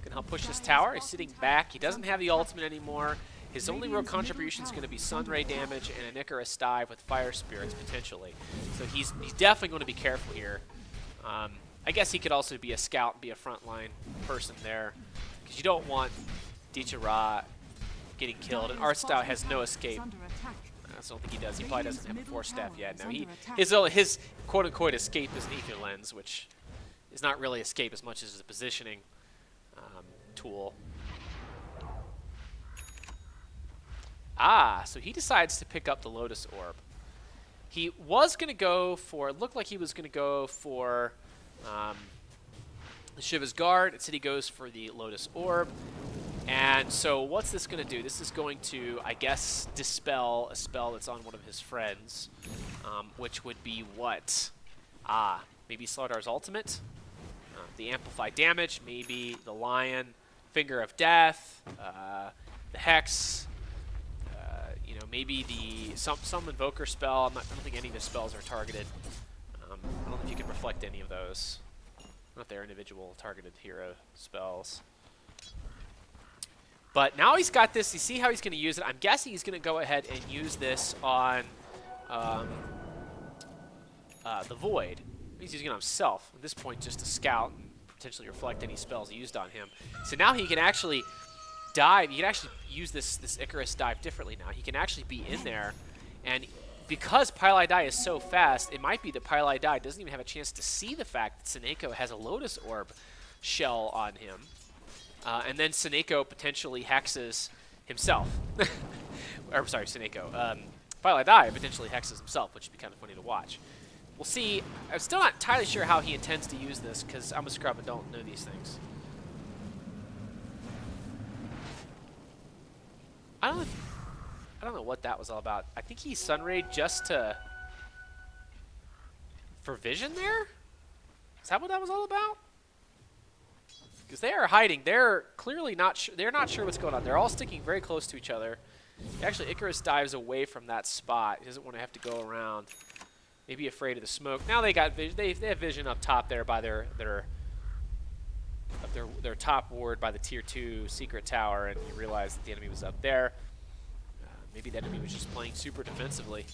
Can help push this tower. He's sitting back. He doesn't have the ultimate anymore. His only real contribution is going to be Sun Ray damage and an Icarus Dive with Fire Spirits potentially. So he's definitely going to be careful here. I guess he could also be a scout and be a frontline person there, because you don't want Ditya-Ra getting killed, and Artstyle has no escape. I don't think he does. He probably doesn't have a 4-staff yet. No, his quote-unquote escape is an Ether Lens, which is not really escape as much as a positioning tool. So he decides to pick up the Lotus Orb. He was going to go for, it looked like he was going to go for Shiva's Guard. Instead he goes for the Lotus Orb. And so what's this going to do? This is going to, I guess, dispel a spell that's on one of his friends, which would be what? Maybe Slardar's ultimate? The Amplified Damage, maybe the Lion, Finger of Death, the Hex, maybe some Invoker spell. I don't think any of his spells are targeted. I don't know if you can reflect any of those. Not their individual targeted hero spells. But now he's got this. You see how he's going to use it. I'm guessing he's going to go ahead and use this on the Void. He's using it on himself. At this point, just to scout and potentially reflect any spells used on him. So now he can actually dive. He can actually use this Icarus dive differently now. He can actually be in there, and because Pylai Dai is so fast, it might be that Pylai Dai doesn't even have a chance to see the fact that SoNNeikO has a Lotus Orb shell on him. And then SoNNeikO potentially hexes himself. Or, sorry, SoNNeikO. Pylai Dai potentially hexes himself, which would be kind of funny to watch. We'll see. I'm still not entirely sure how he intends to use this, because I'm a scrub and don't know these things. I don't know what that was all about. I think he Sunrayed just for vision there? Is that what that was all about? Because they are hiding. They're clearly not sure. They're not sure what's going on. They're all sticking very close to each other. Actually, Icarus dives away from that spot. He doesn't want to have to go around. Maybe afraid of the smoke. Now they got vision. They have vision up top there by their top ward by the tier 2 secret tower, and you realize that the enemy was up there. Maybe the enemy was just playing super defensively.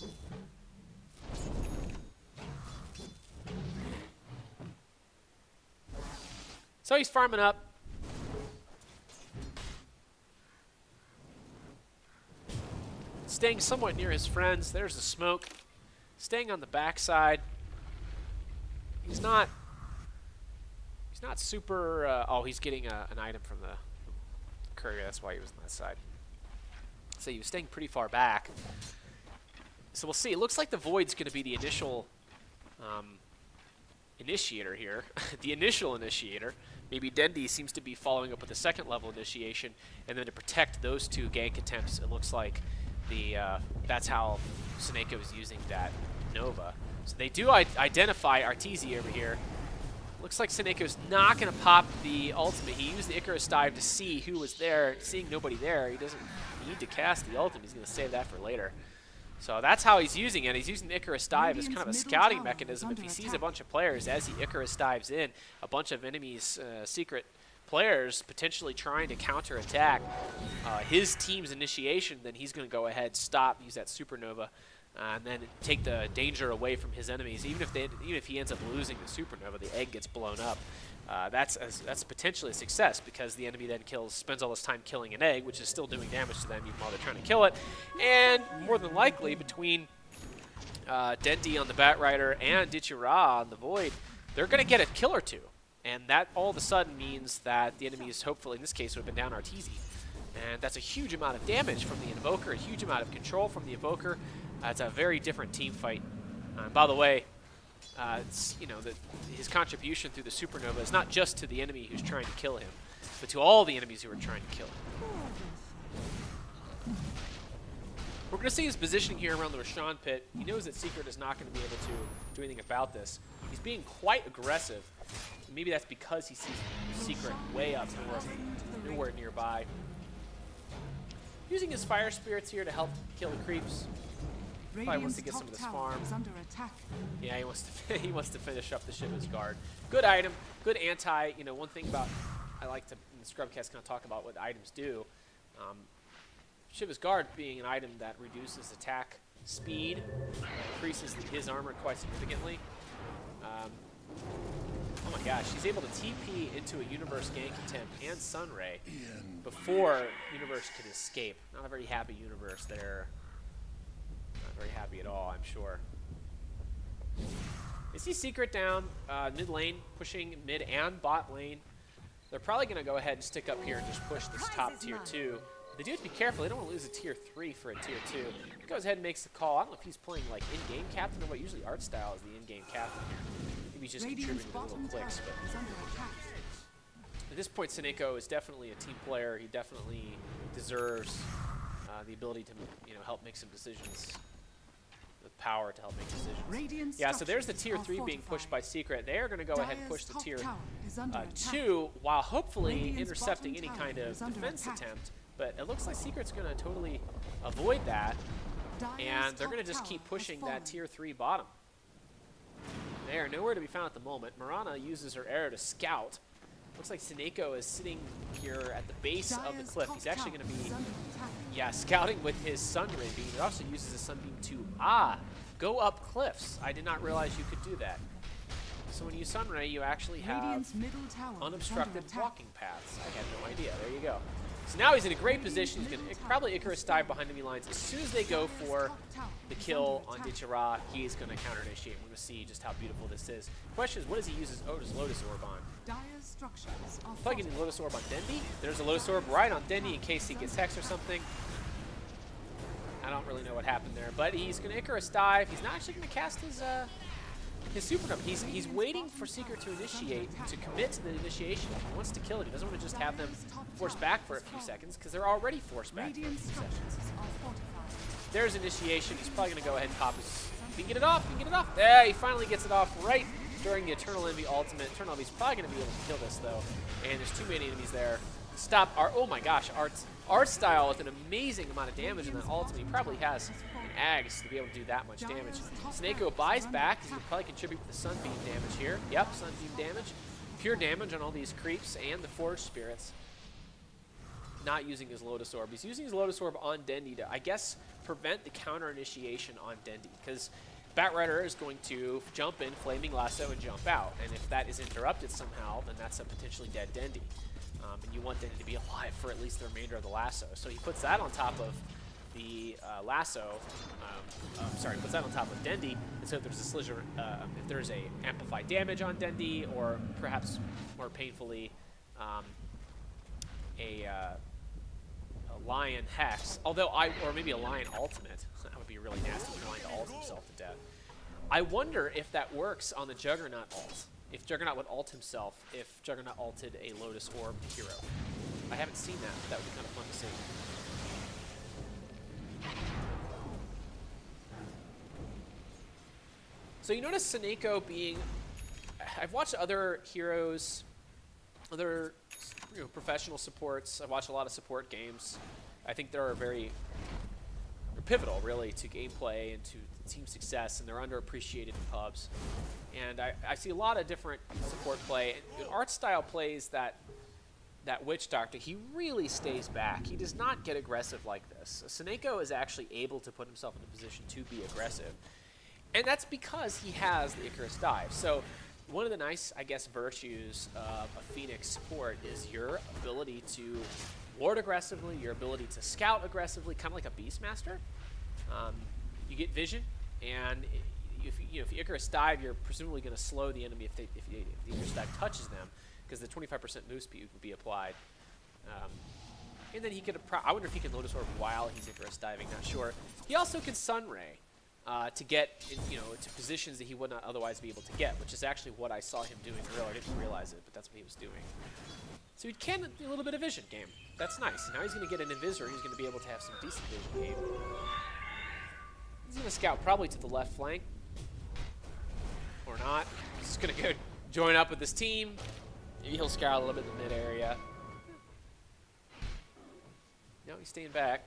So he's farming up. Staying somewhat near his friends. There's the smoke. Staying on the backside. He's not super... oh, he's getting an item from the courier. That's why he was on that side. So he was staying pretty far back. So we'll see. It looks like the Void's going to be the initial initiator here. The initial initiator. Maybe Dendi seems to be following up with the second level initiation. And then to protect those two gank attempts, it looks like that's how SoNNeikO is using that Nova. So they do identify Arteezy over here. Looks like SoNNeikO's not going to pop the ultimate. He used the Icarus dive to see who was there. Seeing nobody there, he doesn't need to cast the ultimate. He's going to save that for later. So that's how he's using it. He's using the Icarus dive as kind of a scouting mechanism. If he sees a bunch of players as he Icarus dives in, a bunch of enemies, secret players potentially trying to counterattack his team's initiation, then he's going to go ahead, stop, use that supernova, and then take the danger away from his enemies. Even if he ends up losing the supernova, the egg gets blown up. That's potentially a success, because the enemy then spends all this time killing an egg, which is still doing damage to them even while they're trying to kill it. And more than likely, between Dendi on the Batrider and Dichira on the Void, they're going to get a kill or two. And that all of a sudden means that the enemies, hopefully in this case, would have been down Arteezy. And that's a huge amount of damage from the Invoker, a huge amount of control from the Invoker. It's a very different team fight. By the way, his contribution through the supernova is not just to the enemy who's trying to kill him, but to all the enemies who are trying to kill him. We're going to see his positioning here around the Roshan pit. He knows that Secret is not going to be able to do anything about this. He's being quite aggressive. Maybe that's because he sees Secret way up north, nowhere nearby. Using his fire spirits here to help kill the creeps. Probably wants to get some of this farm. Yeah, he wants to finish up the Shiva's Guard. Good item, good anti. One thing about I like to in the Scrubcast kind of talk about what items do. Shiva's Guard being an item that reduces attack speed, increases his armor quite significantly. Oh my gosh, he's able to TP into a Universe gank attempt and Sunray before Universe can escape. Not a very happy Universe there. Not very happy at all, I'm sure. They see Secret down mid lane, pushing mid and bot lane. They're probably going to go ahead and stick up here and just push this top tier 2. They do have to be careful. They don't want to lose a tier 3 for a tier 2. He goes ahead and makes the call. I don't know if he's playing like in-game captain or what. Usually art style is the in-game captain here. Maybe he's just contributing to little clicks. But at this point, SoNNeikO is definitely a team player. He definitely deserves the ability to help make some decisions. The power to help make decisions. Yeah, so there's the tier 3 being pushed by Secret. They are going to go ahead and push the tier 2 while hopefully intercepting any kind of defense attempt. But it looks like Secret's going to totally avoid that. And they're going to just keep pushing that tier 3 bottom. They are nowhere to be found at the moment. Mirana uses her arrow to scout. Looks like SoNNeikO is sitting here at the base of the cliff. He's actually going to be, scouting with his Sunray beam. He also uses his Sunbeam to, go up cliffs. I did not realize you could do that. So when you Sunray, you actually have Radiant's middle tower unobstructed is under walking paths. I had no idea. There you go. So now he's in a great position. He's going to probably Icarus dive behind enemy lines. As soon as they go for the kill on Dichara, he's going to counter-initiate. We're going to see just how beautiful this is. Question is, what does he use his Lotus Orb on? Dire's structures are Probably getting Lotus Orb on Dendi. There's a Lotus Orb right on Dendi in case he gets Hex or something. I don't really know what happened there, but he's going to Icarus dive. He's not actually going to cast his supernova. He's waiting for Seeker to initiate, to commit to the initiation. He wants to kill it. He doesn't want to just have them force back for a few seconds, because they're already forced back for a few seconds. There's initiation. He's probably going to go ahead and pop his... If he can get it off, he can get it off. There, he finally gets it off right during the Eternal Envy ultimate. Eternal Envy's probably going to be able to kill this, though. And there's too many enemies there. Stop our... Oh my gosh, Art style with an amazing amount of damage in that ultimate. He probably has an Ags to be able to do that much damage. SoNNeikO buys back. He's going to probably contribute with the Sunbeam damage here. Yep, Sunbeam damage. Pure damage on all these creeps and the Forge Spirits. Not using his Lotus Orb. He's using his Lotus Orb on Dendi to, I guess, prevent the counter initiation on Dendi. Because Batrider is going to jump in, Flaming Lasso, and jump out. And if that is interrupted somehow, then that's a potentially dead Dendi. And you want Dendi to be alive for at least the remainder of the lasso. So he puts that on top of the lasso. Puts that on top of Dendi. And so if there's a Slither, if there's a amplified damage on Dendi, or perhaps more painfully, a Lion Hex, or maybe a Lion Ultimate. That would be really nasty. Lion to ult himself to death. I wonder if that works on the Juggernaut ult. If Juggernaut would ult himself, if Juggernaut ulted a Lotus Orb hero. I haven't seen that, but that would be kind of fun to see. So you notice SoNNeikO being... I've watched other heroes, other professional supports. I've watched a lot of support games. I think they're they're pivotal, really, to gameplay and to team success, and they're underappreciated in pubs. And I see a lot of different support play. And Art style plays that Witch Doctor. He really stays back. He does not get aggressive like this. SoNNeikO is actually able to put himself in a position to be aggressive. And that's because he has the Icarus dive. So one of the nice, I guess, virtues of a Phoenix support is your ability to ward aggressively, your ability to scout aggressively, kind of like a Beastmaster. You get vision, and if you Icarus dive, you're presumably going to slow the enemy if the Icarus dive touches them, because the 25% move speed would be applied. And then he could, I wonder if he can Lotus Orb while he's Icarus diving, not sure. He also can Sunray to get to positions that he would not otherwise be able to get, which is actually what I saw him doing earlier. I didn't realize it, but that's what he was doing. So he can do a little bit of vision game. That's nice. Now he's going to get an Invisor. He's going to be able to have some decent vision game. He's going to scout probably to the left flank. Or not. He's just going to go join up with his team. Maybe he'll scout a little bit in the mid area. No, he's staying back.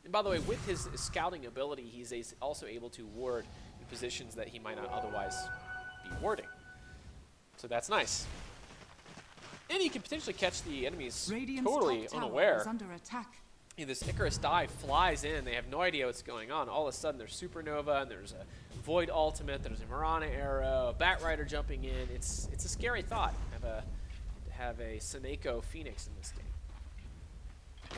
And by the way, with his scouting ability, he's also able to ward in positions that he might not otherwise be warding. So that's nice. And he can potentially catch the enemies totally unaware. Under attack. This Icarus dive flies in. They have no idea what's going on. All of a sudden, there's Supernova, and there's a Void Ultimate, there's a Mirana Arrow, a Batrider jumping in. It's a scary thought to have a SoNNeikO Phoenix in this game.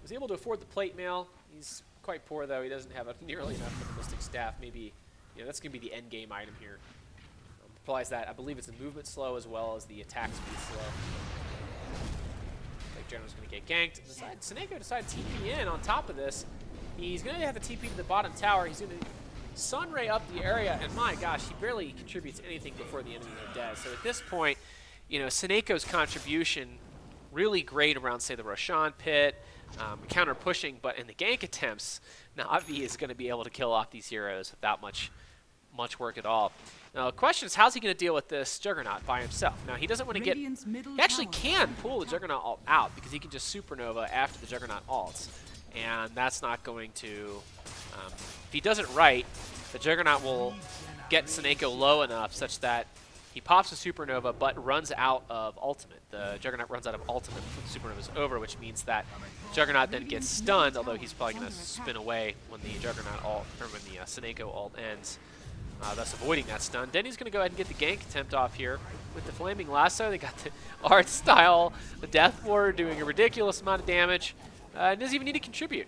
Was able to afford the plate mail. He's quite poor, though. He doesn't have nearly enough for the Mystic Staff. Maybe, that's going to be the end game item here. Applies that. I believe it's the movement slow as well as the attack speed slow. Like General's going to get ganked. SoNNeikO decides to TP in on top of this. He's going to have to TP to the bottom tower. He's going to Sunray up the area, and my gosh, he barely contributes anything before the enemies are dead. So at this point, SoNNeikO's contribution really great around, say, the Roshan pit, counter pushing, but in the gank attempts, NAVI is going to be able to kill off these heroes without much work at all. Now, the question is, how's he going to deal with this Juggernaut by himself? Now, he doesn't want to get... He actually can pull the Juggernaut ult out, because he can just Supernova after the Juggernaut ults. And that's not going to... if he does it right, the Juggernaut will get SoNNeikO low enough such that he pops a Supernova, but runs out of Ultimate. The Juggernaut runs out of Ultimate when the Supernova is over, which means that Juggernaut then gets stunned, although he's probably going to spin away when the Juggernaut ult, or when the SoNNeikO ult ends. thus avoiding that stun. Denny's going to go ahead and get the gank attempt off here with the Flaming Lasso. They got the art style, the Death Ward doing a ridiculous amount of damage. Doesn't even need to contribute.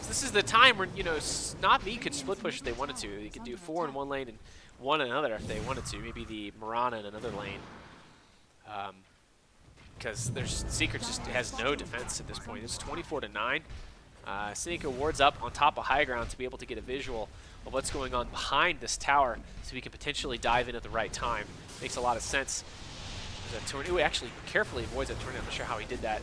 So this is the time when, you know, NAVI could split push if they wanted to. They could do 4 in one lane and 1 in another if they wanted to. Maybe the Mirana in another lane. Because their Secret just has no defense at this point. It's 24-9. SoNNeikO wards up on top of high ground to be able to get a visual of what's going on behind this tower so he can potentially dive in at the right time. Makes a lot of sense. He actually carefully avoids that tornado. I'm not sure how he did that.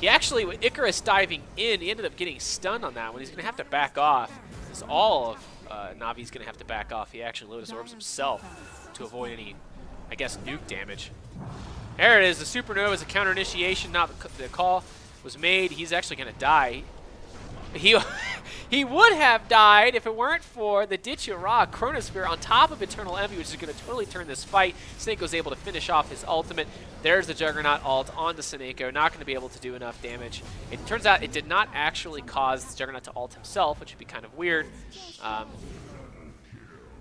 He actually, with Icarus diving in, he ended up getting stunned on that one. He's going to have to back off. Because all of Navi's going to have to back off. He actually Lotus Orbs himself to avoid any, I guess, nuke damage. There it is. The Supernova is a counter initiation. Now the call was made. He's actually going to die. He would have died if it weren't for the Ditch-Ra Chronosphere on top of Eternal Envy, which is going to totally turn this fight. SoNNeikO's able to finish off his ultimate. There's the Juggernaut ult onto SoNNeikO. Not going to be able to do enough damage. It turns out it did not actually cause the Juggernaut to ult himself, which would be kind of weird.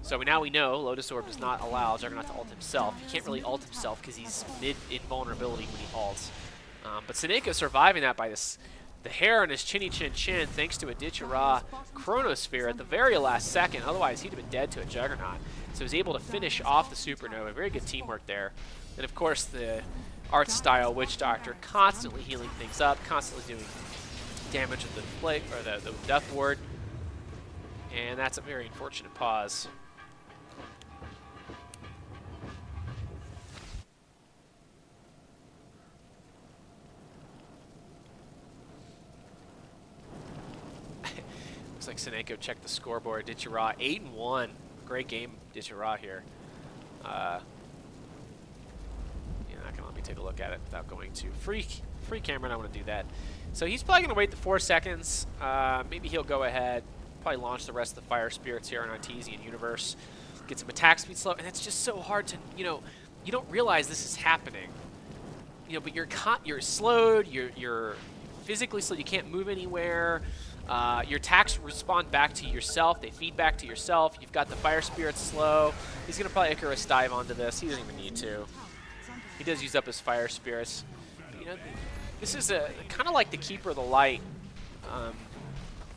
So now we know Lotus Orb does not allow Juggernaut to ult himself. He can't really ult himself because he's mid-invulnerability when he ults. But SoNNeikO surviving that by the hair on his chinny chin chin thanks to a Ditch-Ra Chronosphere at the very last second. Otherwise, he'd have been dead to a Juggernaut. So he's able to finish off the Supernova. Very good teamwork there. And of course, the art style Witch Doctor constantly healing things up, constantly doing damage with the plague or the Death Ward. And that's a very unfortunate pause. Looks like SoNNeikO checked the scoreboard. Ditch-Ra 8-1. Great game, Ditch-Ra here. You're not gonna let me take a look at it without going to free camera. And I want to do that. So he's probably gonna wait the 4 seconds. Maybe he'll go ahead, probably launch the rest of the Fire Spirits here on Artesian Universe. Get some attack speed slow, and it's just so hard to, you know, you don't realize this is happening. You know, but you're slowed. You're physically slowed. You can't move anywhere. Your attacks respond back to yourself. They feed back to yourself. You've got the Fire Spirits slow. He's going to probably Icarus dive onto this. He doesn't even need to. He does use up his Fire Spirits. But, you know, this is a kind of like the Keeper of the Light.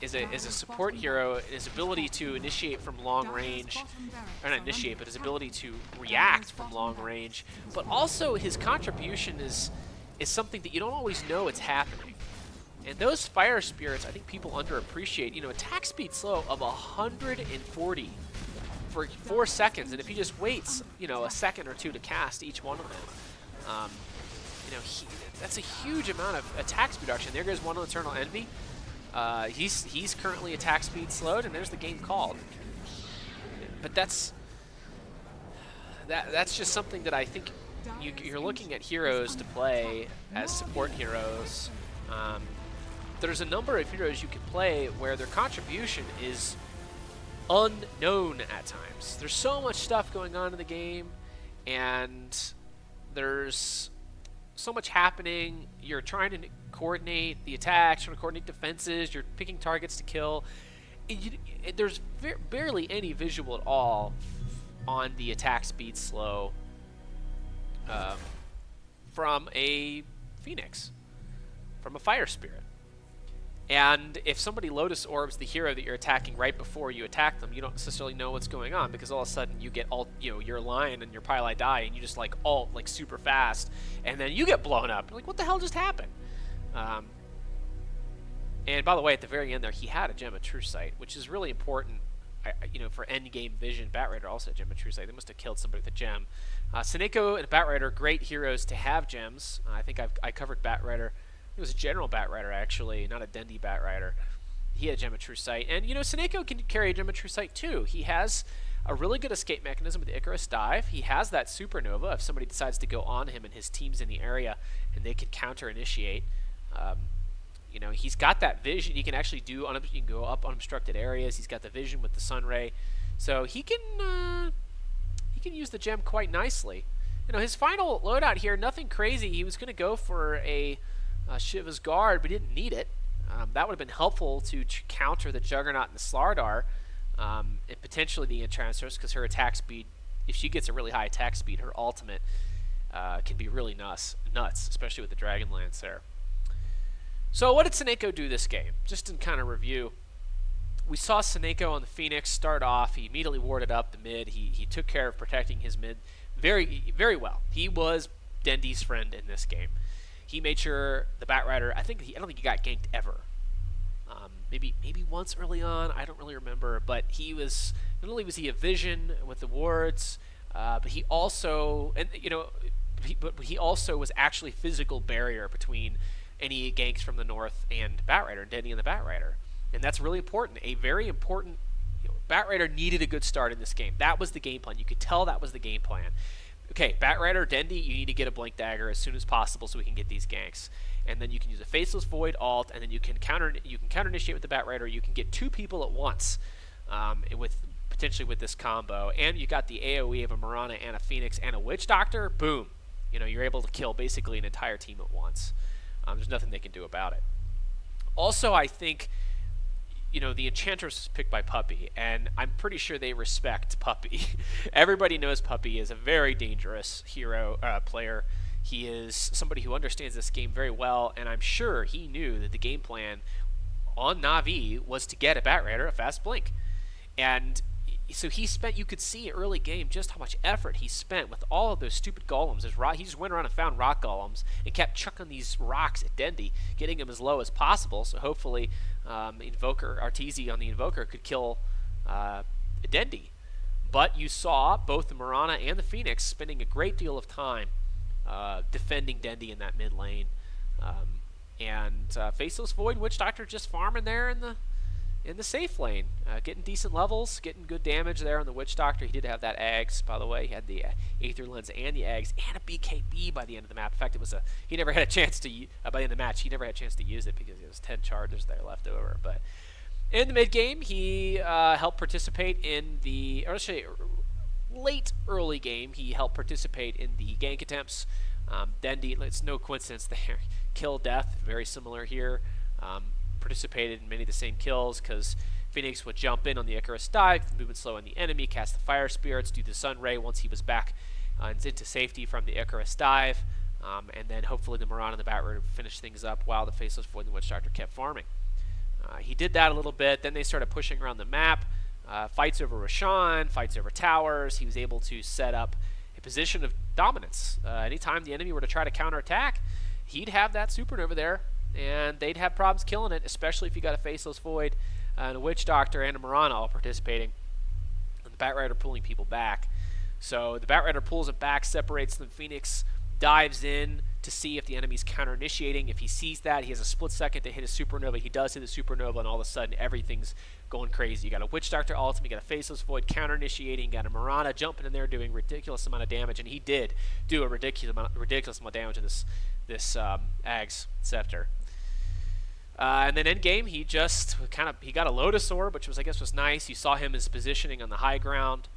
Is a support hero. His ability to initiate from long range, or not initiate, but his ability to react from long range. But also his contribution is something that you don't always know it's happening. And those Fire Spirits, I think people underappreciate. You know, attack speed slow of 140 for 4 seconds, and if he just waits, you know, a second or two to cast each one of them, you know, that's a huge amount of attack speed reduction. There goes one on Eternal Envy. He's currently attack speed slowed, and there's the game called. But that's just something that I think you're looking at heroes to play as support heroes. There's a number of heroes you can play where their contribution is unknown at times. There's so much stuff going on in the game, and there's so much happening. You're trying to coordinate the attacks, trying to coordinate defenses, you're picking targets to kill. There's barely any visual at all on the attack speed slow from a Phoenix, from a Fire Spirit. And if somebody Lotus Orbs the hero that you're attacking right before you attack them, you don't necessarily know what's going on, because all of a sudden you get ult, you know, your Lion and your Pili die, and you just like ult like super fast, and then you get blown up. You're like, what the hell just happened? And by the way, at the very end there, he had a Gem of True Sight, which is really important, you know, for end game vision. Batrider also had Gem of True Sight. They must have killed somebody with a gem. SoNNeikO and Batrider, great heroes to have gems. I think I covered Batrider. It was a general Batrider, actually, not a Dendy Batrider. He had Gem of True Sight. And, you know, SoNNeikO can carry a Gem of True Sight, too. He has a really good escape mechanism with the Icarus Dive. He has that Supernova if somebody decides to go on him and his team's in the area, and they can counter-initiate. You know, he's got that vision. He can actually do, you can go up unobstructed areas. He's got the vision with the Sunray. So he can use the gem quite nicely. You know, his final loadout here, nothing crazy. He was going to go for a Shiva's Guard, but he didn't need it. That would have been helpful to counter the Juggernaut and the Slardar. and potentially the Enchantress, because her attack speed, if she gets a really high attack speed, her ultimate can be really nuts, especially with the Dragonlance there. So what did SoNNeikO do this game? Just in kind of review, we saw SoNNeikO on the Phoenix start off. He immediately warded up the mid. He took care of protecting his mid very, very well. He was Dendi's friend in this game. He made sure the Batrider, I don't think he got ganked ever. Maybe once early on, I don't really remember, but he was, not only was he a vision with the wards, but he also, he also was actually physical barrier between any ganks from the north and Batrider, Dendi and the Batrider. And that's really important. A very important, Batrider needed a good start in this game. That was the game plan. You could tell that was the game plan. Okay, Batrider, Dendi, you need to get a Blink Dagger as soon as possible so we can get these ganks. And then you can use a Faceless Void alt, and then you can counter initiate with the Batrider. You can get 2 people at once potentially with this combo. And you got the AoE of a Mirana and a Phoenix and a Witch Doctor. Boom. You're able to kill basically an entire team at once. There's nothing they can do about it. Also, I think, the Enchantress was picked by Puppey, and I'm pretty sure they respect Puppey. Everybody knows Puppey is a very dangerous hero player. He is somebody who understands this game very well, and I'm sure he knew that the game plan on NAVI was to get a Batrider a fast blink. And so you could see early game just how much effort he spent with all of those stupid golems. He just went around and found rock golems and kept chucking these rocks at Dendi, getting him as low as possible. So hopefully, Arteezy on the Invoker could kill Dendi. But you saw both the Mirana and the Phoenix spending a great deal of time defending Dendi in that mid lane. And Faceless Void, Witch Doctor just farming there in the safe lane, getting decent levels, getting good damage there on the Witch Doctor. He did have that Ags, by the way. He had the Aether Lens and the Ags and a BKB by the end of the map. In fact, he never had a chance to by the end of the match. He never had a chance to use it because there was 10 charges there left over. But in the mid game, he helped participate in late early game. He helped participate in the gank attempts. Dendi, it's no coincidence there. Kill death, very similar here. Participated in many of the same kills because Phoenix would jump in on the Icarus dive, movement slow on the enemy, cast the Fire Spirits, do the Sun Ray once he was back into safety from the Icarus dive, and then hopefully the Mirana and the Batrider would finish things up while the Faceless Void and the Witch Doctor kept farming. He did that a little bit, then they started pushing around the map, fights over Roshan, fights over towers. He was able to set up a position of dominance. Anytime the enemy were to try to counterattack, he'd have that Supernova there, and they'd have problems killing it, especially if you got a Faceless Void and a Witch Doctor and a Mirana all participating, and the Batrider pulling people back. So the Batrider pulls it back, separates them. Phoenix dives in to see if the enemy's counter-initiating. If he sees that, he has a split second to hit a Supernova. He does hit a Supernova, and all of a sudden everything's going crazy. You got a Witch Doctor ultimate, you got a Faceless Void counter-initiating, you got a Mirana jumping in there doing ridiculous amount of damage, and he did do a ridiculous amount of damage in this Ags Scepter. And then end game, he got a Lotus Orb, which I guess was nice. You saw him as positioning on the high ground,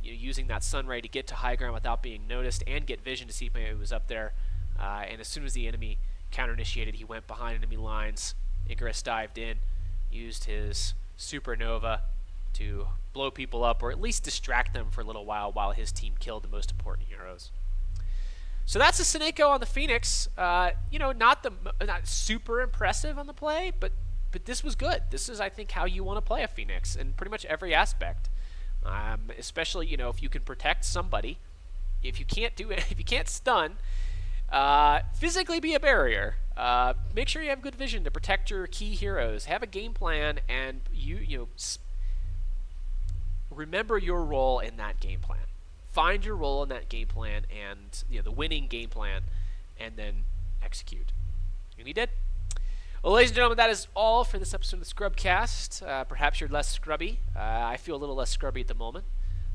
using that Sun Ray to get to high ground without being noticed, and get vision to see if maybe it was up there. And as soon as the enemy counter-initiated, he went behind enemy lines. Icarus dived in, used his Supernova to blow people up, or at least distract them for a little while his team killed the most important heroes. So that's the SoNNeikO on the Phoenix. Not super impressive on the play, but this was good. This is, I think, how you want to play a Phoenix in pretty much every aspect. Especially, if you can protect somebody. If you can't do it, if you can't stun, physically be a barrier. Make sure you have good vision to protect your key heroes. Have a game plan, and remember your role in that game plan. Find your role in that game plan and the winning game plan, and then execute. And he did. Well, ladies and gentlemen, that is all for this episode of the Scrubcast. Perhaps you're less scrubby. I feel a little less scrubby at the moment,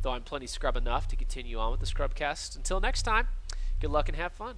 though I'm plenty scrub enough to continue on with the Scrubcast. Until next time, good luck and have fun.